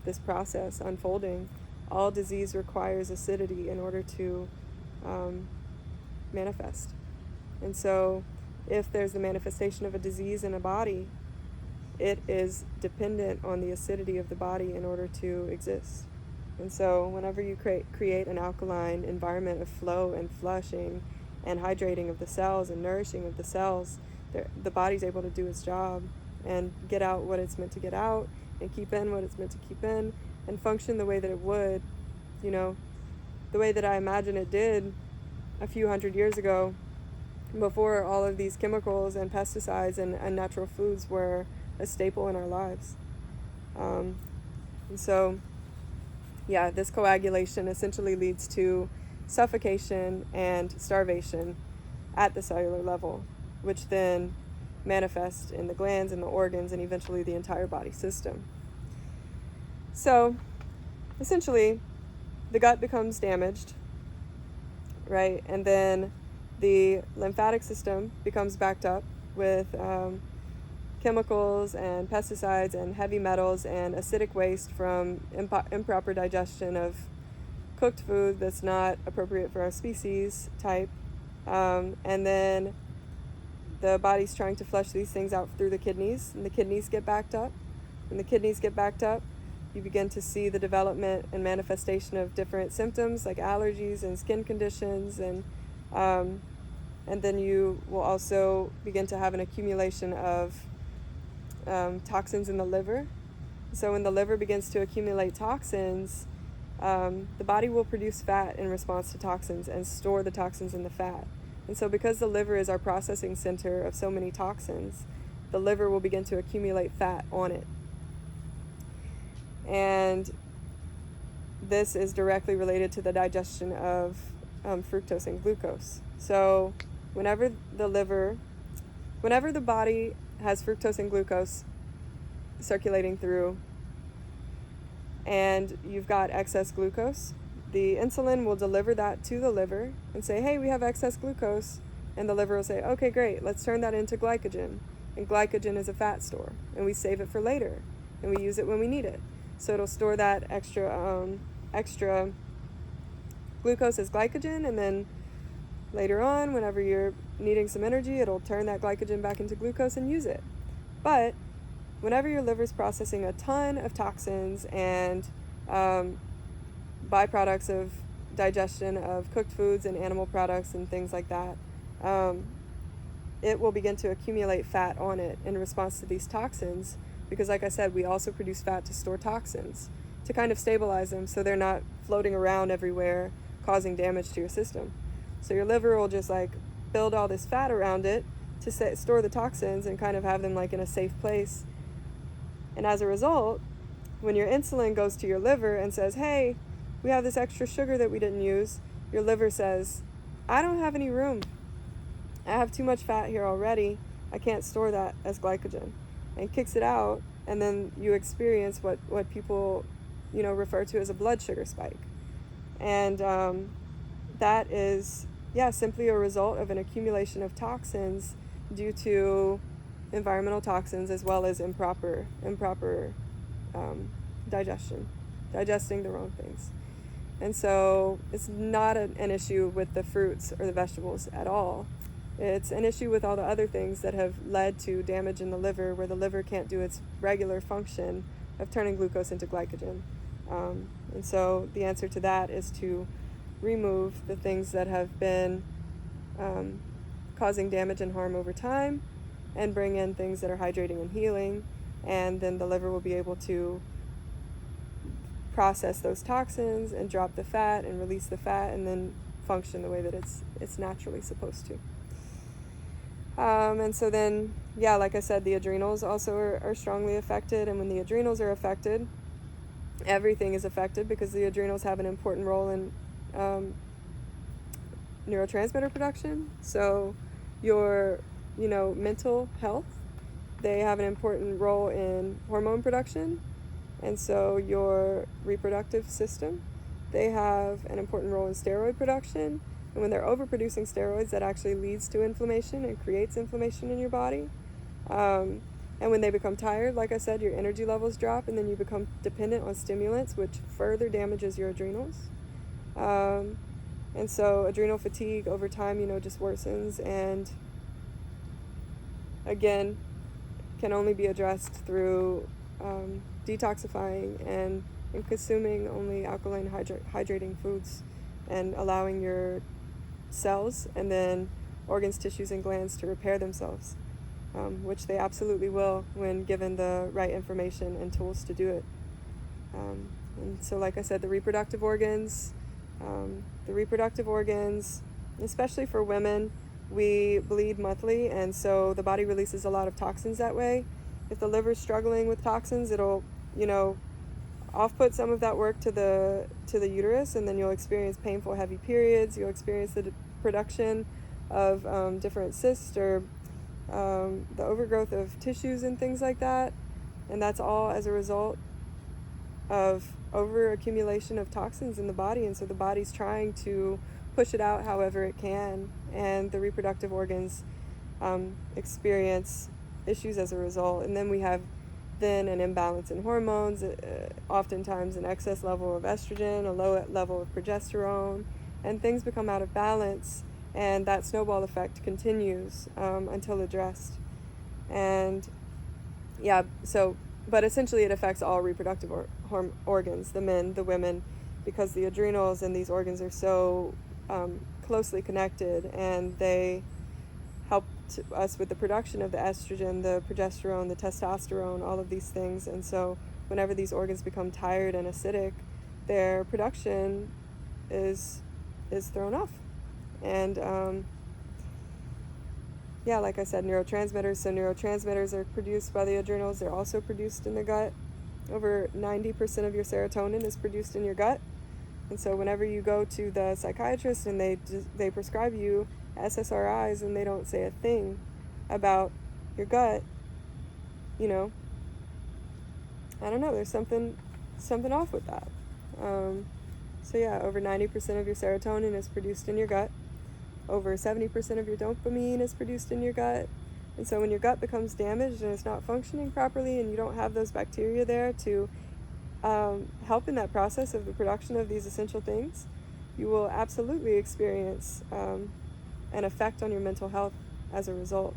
this process unfolding. All disease requires acidity in order to manifest. And so if there's the manifestation of a disease in a body, it is dependent on the acidity of the body in order to exist. And so whenever you create an alkaline environment of flow and flushing and hydrating of the cells and nourishing of the cells, the body's able to do its job and get out what it's meant to get out and keep in what it's meant to keep in and function the way that it would, the way that I imagine it did a few hundred years ago, before all of these chemicals and pesticides and natural foods were a staple in our lives. And so, this coagulation essentially leads to suffocation and starvation at the cellular level, which then manifests in the glands and the organs and eventually the entire body system. So essentially the gut becomes damaged, right? And then the lymphatic system becomes backed up with chemicals and pesticides and heavy metals and acidic waste from improper digestion of cooked food that's not appropriate for our species type. And then the body's trying to flush these things out through the kidneys, and the kidneys get backed up. When the kidneys get backed up, you begin to see the development and manifestation of different symptoms like allergies and skin conditions, and then you will also begin to have an accumulation of toxins in the liver. So when the liver begins to accumulate toxins, the body will produce fat in response to toxins and store the toxins in the fat. And so because the liver is our processing center of so many toxins, the liver will begin to accumulate fat on it. And this is directly related to the digestion of fructose and glucose. So whenever the body has fructose and glucose circulating through, and you've got excess glucose, the insulin will deliver that to the liver and say, hey, we have excess glucose. And the liver will say, okay, great, let's turn that into glycogen. And glycogen is a fat store, and we save it for later, and we use it when we need it. So it'll store that extra glucose as glycogen, and then later on, whenever you're needing some energy, it'll turn that glycogen back into glucose and use it. But whenever your liver's processing a ton of toxins and byproducts of digestion of cooked foods and animal products and things like that, it will begin to accumulate fat on it in response to these toxins, because like I said, we also produce fat to store toxins, to kind of stabilize them so they're not floating around everywhere causing damage to your system. So your liver will just like build all this fat around it to store the toxins and kind of have them like in a safe place. And as a result, when your insulin goes to your liver and says, hey, we have this extra sugar that we didn't use, your liver says, I don't have any room. I have too much fat here already. I can't store that as glycogen. And kicks it out, and then you experience what people, refer to as a blood sugar spike. And that is, simply a result of an accumulation of toxins due to environmental toxins, as well as improper digesting the wrong things. And so it's not an issue with the fruits or the vegetables at all. It's an issue with all the other things that have led to damage in the liver, where the liver can't do its regular function of turning glucose into glycogen. And so the answer to that is to remove the things that have been causing damage and harm over time, and bring in things that are hydrating and healing, and then the liver will be able to process those toxins and drop the fat and release the fat, and then function the way that it's naturally supposed to. And so then, like I said, the adrenals also are strongly affected, and when the adrenals are affected, everything is affected, because the adrenals have an important role in neurotransmitter production. So your mental health, they have an important role in hormone production. And so your reproductive system, they have an important role in steroid production. And when they're overproducing steroids, that actually leads to inflammation and creates inflammation in your body. And when they become tired, like I said, your energy levels drop, and then you become dependent on stimulants, which further damages your adrenals. And so adrenal fatigue over time, just worsens, and again, can only be addressed through detoxifying and consuming only alkaline hydrating foods, and allowing your cells and then organs, tissues, and glands to repair themselves, which they absolutely will when given the right information and tools to do it. And so, like I said, the reproductive organs, especially for women, we bleed monthly, and so the body releases a lot of toxins that way. If the liver's struggling with toxins, it'll, off-put some of that work to the uterus, and then you'll experience painful, heavy periods. You'll experience the production of different cysts, or the overgrowth of tissues and things like that. And that's all as a result of over-accumulation of toxins in the body. And so the body's trying to push it out however it can, and the reproductive organs experience issues as a result. And then we have an imbalance in hormones, oftentimes an excess level of estrogen, a low level of progesterone, and things become out of balance, and that snowball effect continues until addressed. And so but essentially it affects all reproductive organs, the men, the women, because the adrenals and these organs are so closely connected, and they help us with the production of the estrogen, the progesterone, the testosterone, all of these things. And so whenever these organs become tired and acidic, their production is thrown off. And yeah, like I said, neurotransmitters. So neurotransmitters are produced by the adrenals. They're also produced in the gut. Over 90% of your serotonin is produced in your gut. And so whenever you go to the psychiatrist and they prescribe you SSRIs and they don't say a thing about your gut, you know, I don't know, there's something off with that. So yeah, over 90% of your serotonin is produced in your gut. Over 70% of your dopamine is produced in your gut. And so when your gut becomes damaged and it's not functioning properly and you don't have those bacteria there to help in that process of the production of these essential things, you will absolutely experience an effect on your mental health as a result.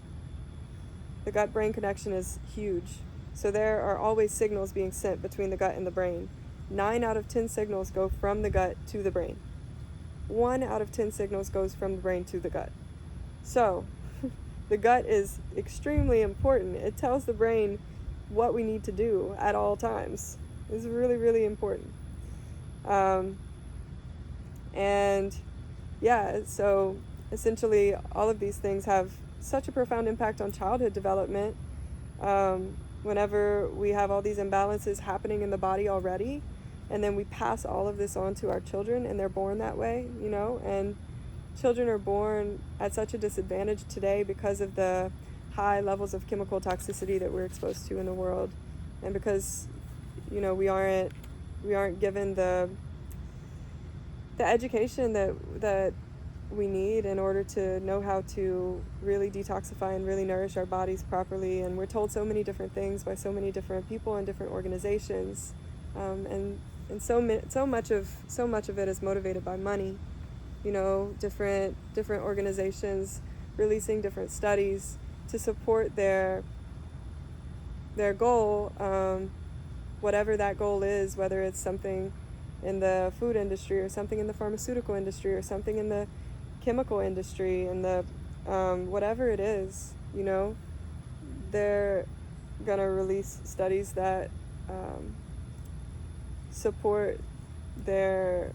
The gut-brain connection is huge. So there are always signals being sent between the gut and the brain. 9 out of 10 signals go from the gut to the brain. 1 out of 10 signals goes from the brain to the gut. So the gut is extremely important. It tells the brain what we need to do at all times. It's really, really important. And yeah, so essentially all of these things have such a profound impact on childhood development. Whenever we have all these imbalances happening in the body already, and then we pass all of this on to our children, and they're born that way, you know, and children are born at such a disadvantage today because of the high levels of chemical toxicity that we're exposed to in the world, and because, you know, we aren't given the education that we need in order to know how to really detoxify and really nourish our bodies properly. And we're told so many different things by so many different people and different organizations, and so much of it is motivated by money. You know, different organizations releasing different studies to support their goal, whatever that goal is, whether it's something in the food industry or something in the pharmaceutical industry or something in the chemical industry and the whatever it is, you know, they're gonna release studies that support their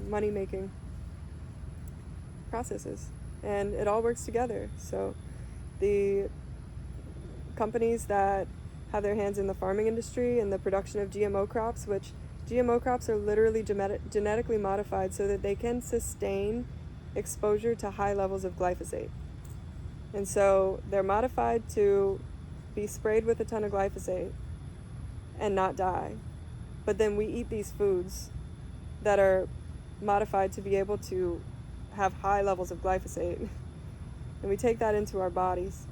money-making processes, and it all works together. So the companies that have their hands in the farming industry and the production of GMO crops, which GMO crops are literally genetically modified so that they can sustain exposure to high levels of glyphosate. And so they're modified to be sprayed with a ton of glyphosate and not die. But then we eat these foods that are modified to be able to have high levels of glyphosate, and we take that into our bodies.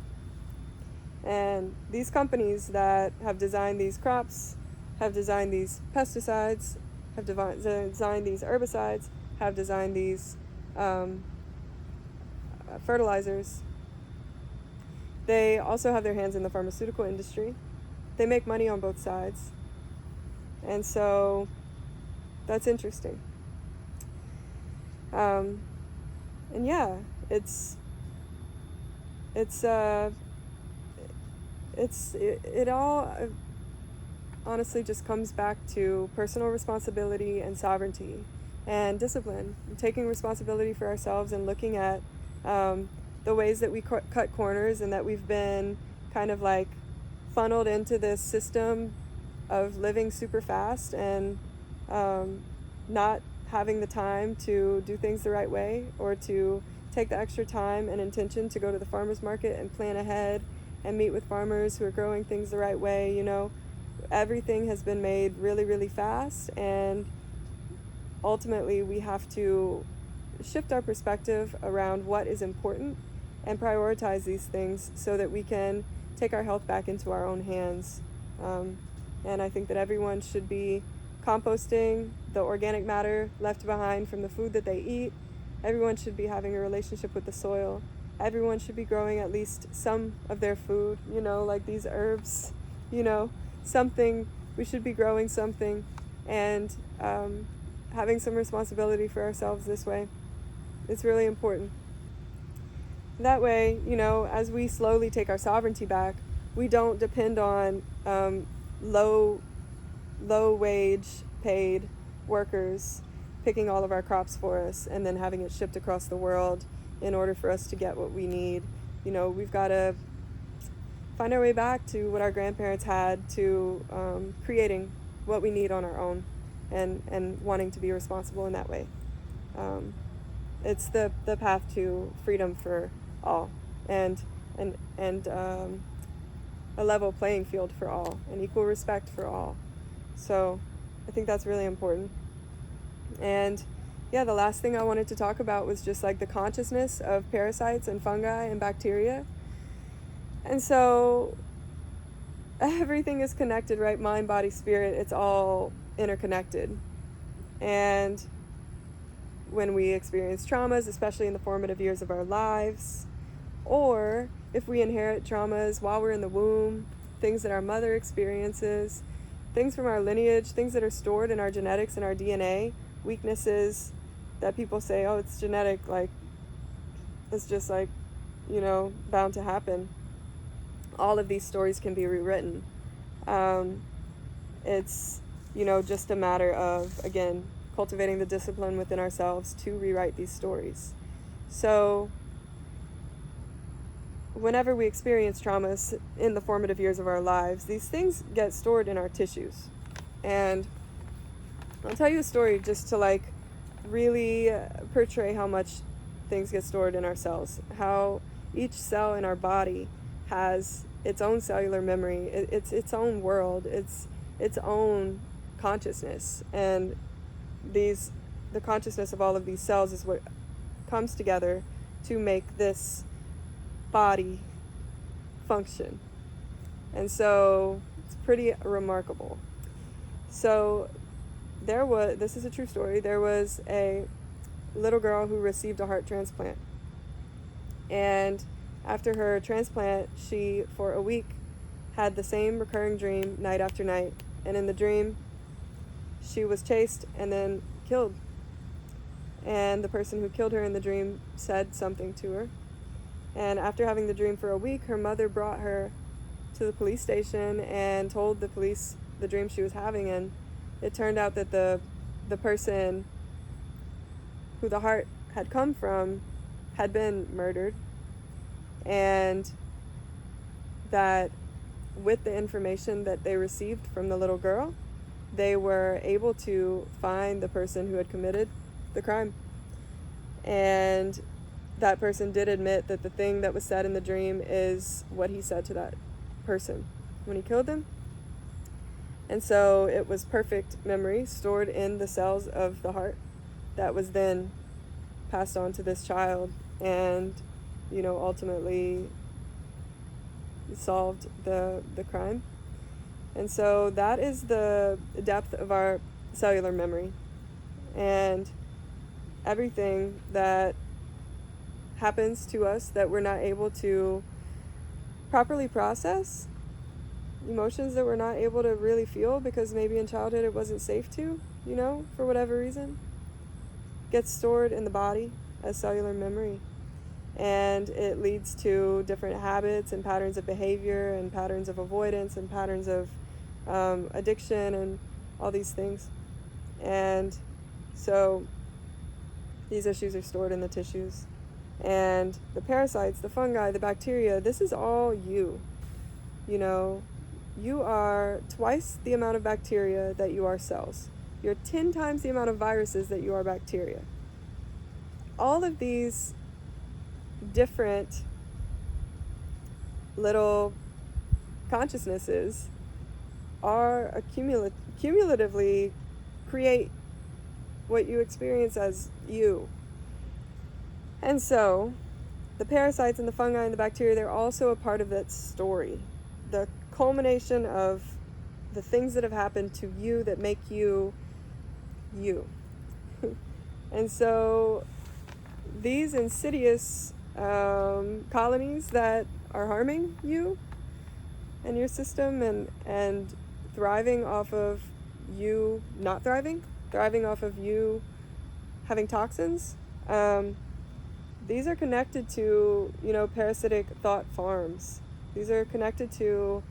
And these companies that have designed these crops, have designed these pesticides, have designed these herbicides, have designed these fertilizers, they also have their hands in the pharmaceutical industry. They make money on both sides. And so that's interesting. And yeah, it all honestly just comes back to personal responsibility and sovereignty and discipline, taking responsibility for ourselves and looking at the ways that we cut corners and that we've been kind of like funneled into this system of living super fast and not having the time to do things the right way, or to take the extra time and intention to go to the farmer's market and plan ahead and meet with farmers who are growing things the right way. You know, everything has been made really, really fast, and ultimately we have to shift our perspective around what is important and prioritize these things so that we can take our health back into our own hands. And I think that everyone should be composting the organic matter left behind from the food that they eat. Everyone should be having a relationship with the soil. everyone should be growing at least some of their food, like these herbs, something. We should be growing something, and having some responsibility for ourselves this way. It's really important. That way, as we slowly take our sovereignty back, we don't depend on low wage paid workers picking all of our crops for us and then having it shipped across the world in order for us to get what we need. We've got to find our way back to what our grandparents had, to creating what we need on our own, and wanting to be responsible in that way. It's the path to freedom for all, and a level playing field for all, and equal respect for all. So I think that's really important. And yeah, the last thing I wanted to talk about was just like the consciousness of parasites and fungi and bacteria. And so everything is connected, right? Mind, body, spirit, it's all interconnected. And when we experience traumas, especially in the formative years of our lives, or if we inherit traumas while we're in the womb, things that our mother experiences, things from our lineage, things that are stored in our genetics and our DNA, weaknesses that people say, oh, it's genetic, like it's just like, bound to happen. All of these stories can be rewritten. It's, just a matter of, again, cultivating the discipline within ourselves to rewrite these stories. So whenever we experience traumas in the formative years of our lives, these things get stored in our tissues. And I'll tell you a story just to really portray how much things get stored in our cells, how each cell in our body has its own cellular memory, it's its own world, it's its own consciousness. And the consciousness of all of these cells is what comes together to make this body function. And so it's pretty remarkable. So this is a true story, there was a little girl who received a heart transplant. And after her transplant, she, for a week, had the same recurring dream night after night. And in the dream, she was chased and then killed. And the person who killed her in the dream said something to her. And after having the dream for a week, her mother brought her to the police station and told the police the dream she was having. And it turned out that the person who the heart had come from had been murdered. And that with the information that they received from the little girl, they were able to find the person who had committed the crime. And that person did admit that the thing that was said in the dream is what he said to that person when he killed them. And so it was perfect memory stored in the cells of the heart that was then passed on to this child, and ultimately solved the crime. And so that is the depth of our cellular memory. And everything that happens to us that we're not able to properly process, emotions that we're not able to really feel because maybe in childhood it wasn't safe to, for whatever reason, gets stored in the body as cellular memory. And it leads to different habits and patterns of behavior and patterns of avoidance and patterns of addiction and all these things. And so these issues are stored in the tissues. And the parasites, the fungi, the bacteria, this is all you. You are twice the amount of bacteria that you are cells. You're 10 times the amount of viruses that you are bacteria. All of these different little consciousnesses are cumulatively create what you experience as you. And so the parasites and the fungi and the bacteria, they're also a part of that story, the culmination of the things that have happened to you that make you you. And so these insidious colonies that are harming you and your system, and thriving off of you not thriving off of you having toxins. These are connected to, parasitic thought farms. These are connected to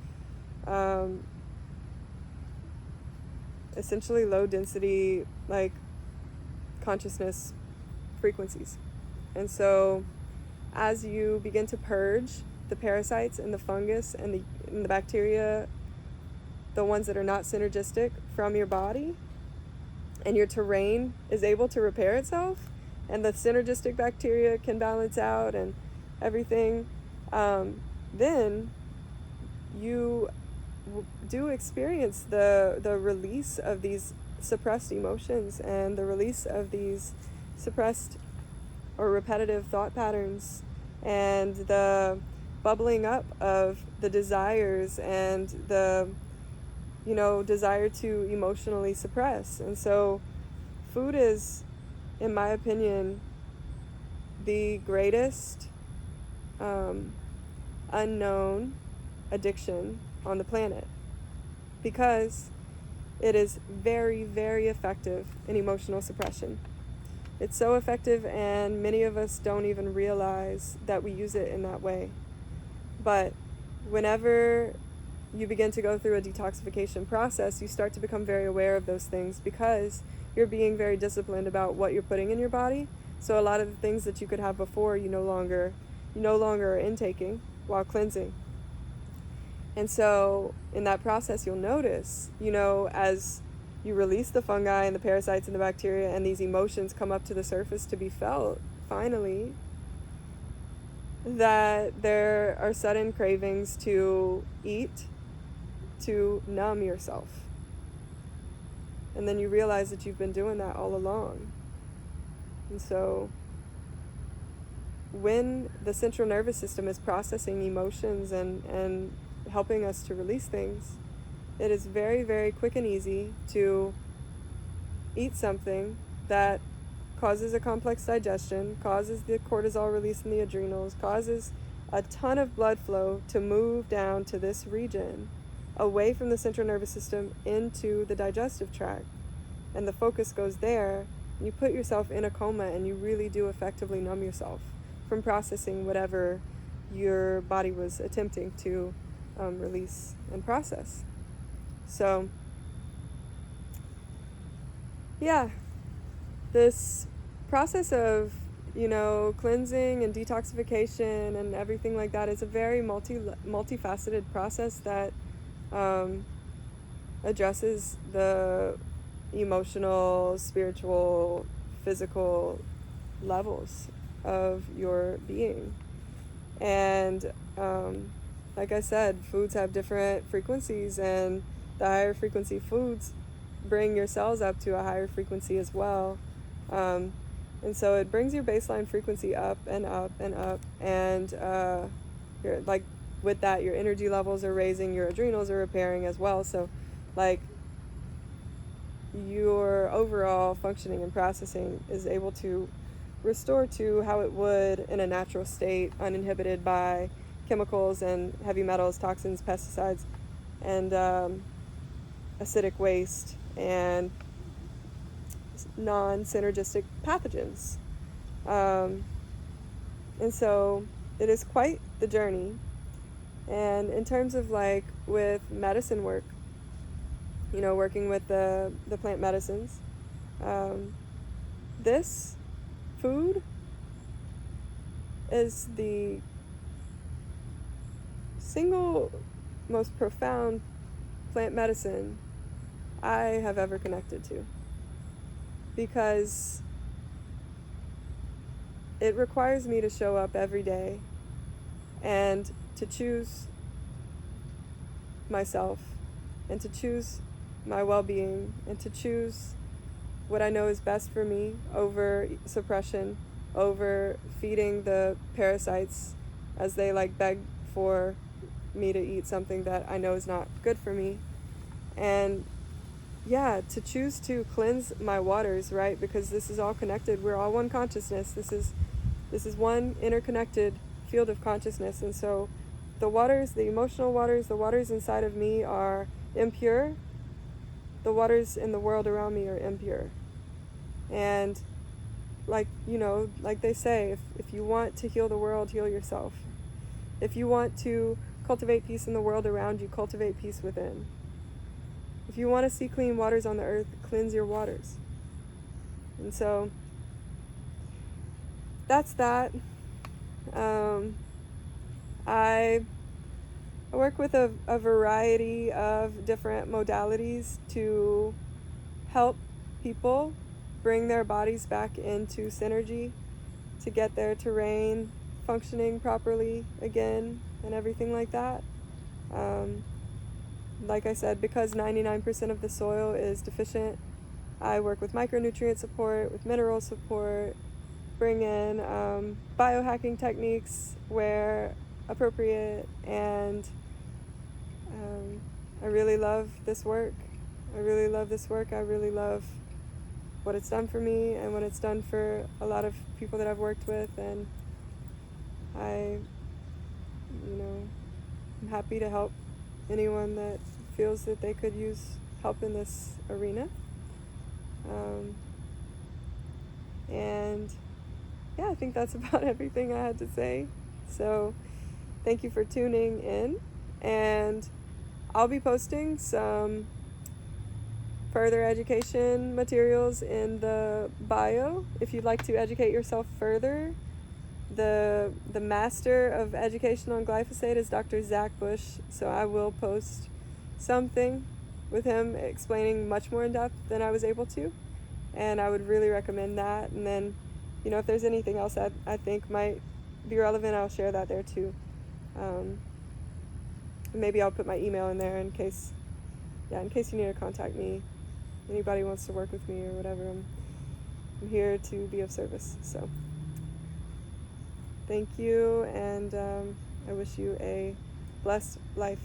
essentially low density, like, consciousness frequencies. And so as you begin to purge the parasites and the fungus and the bacteria, the ones that are not synergistic, from your body, and your terrain is able to repair itself, and the synergistic bacteria can balance out and everything, then you do experience the release of these suppressed emotions and the release of these suppressed or repetitive thought patterns, and the bubbling up of the desires and the desire to emotionally suppress. And so food is, in my opinion, the greatest unknown addiction on the planet, because it is very, very effective in emotional suppression. It's so effective, and many of us don't even realize that we use it in that way. But whenever you begin to go through a detoxification process, you start to become very aware of those things, because you're being very disciplined about what you're putting in your body. So a lot of the things that you could have before, you no longer are intaking while cleansing. And so in that process, you'll notice, as you release the fungi and the parasites and the bacteria, and these emotions come up to the surface to be felt, finally, that there are sudden cravings to eat, to numb yourself. And then you realize that you've been doing that all along. And so when the central nervous system is processing emotions and helping us to release things, it is very, very quick and easy to eat something that causes a complex digestion, causes the cortisol release in the adrenals, causes a ton of blood flow to move down to this region, away from the central nervous system into the digestive tract. And the focus goes there, and you put yourself in a coma, and you really do effectively numb yourself from processing whatever your body was attempting to release and process. So, yeah, this process of, cleansing and detoxification and everything like that is a very multifaceted process that addresses the emotional, spiritual, physical levels of your being. And like I said, foods have different frequencies, and the higher frequency foods bring your cells up to a higher frequency as well. And so it brings your baseline frequency up and up and up, and you're, like, with that, your energy levels are raising, your adrenals are repairing as well. So, like, your overall functioning and processing is able to restore to how it would in a natural state, uninhibited by chemicals and heavy metals, toxins, pesticides, and acidic waste, and non-synergistic pathogens. And so it is quite the journey. And in terms of, like, with medicine work, working with the plant medicines, this food is the single most profound plant medicine I have ever connected to, because it requires me to show up every day and to choose myself, and to choose my well-being, and to choose what I know is best for me over suppression, over feeding the parasites as they, like, beg for me to eat something that I know is not good for me. And yeah, to choose to cleanse my waters, right? Because this is all connected. We're all one consciousness. This is This is one interconnected field of consciousness. And so the waters, the emotional waters, the waters inside of me are impure. The waters in the world around me are impure. And like they say, if you want to heal the world, heal yourself. If you want to cultivate peace in the world around you, cultivate peace within. If you want to see clean waters on the earth, cleanse your waters. And so that's that. I work with a variety of different modalities to help people bring their bodies back into synergy, to get their terrain functioning properly again, and everything like that. Like I said, because 99% of the soil is deficient, I work with micronutrient support, with mineral support, bring in biohacking techniques where appropriate, and I really love this work. I really love what it's done for me and what it's done for a lot of people that I've worked with, and I'm happy to help anyone that feels that they could use help in this arena. And yeah, I think that's about everything I had to say. So thank you for tuning in, and I'll be posting some further education materials in the bio if you'd like to educate yourself further. The master of education on glyphosate is Dr. Zach Bush, so I will post something with him explaining much more in depth than I was able to, and I would really recommend that. And then, if there's anything else that I think might be relevant, I'll share that there too. Maybe I'll put my email in there in case you need to contact me. Anybody wants to work with me or whatever, I'm here to be of service. So thank you, and I wish you a blessed life.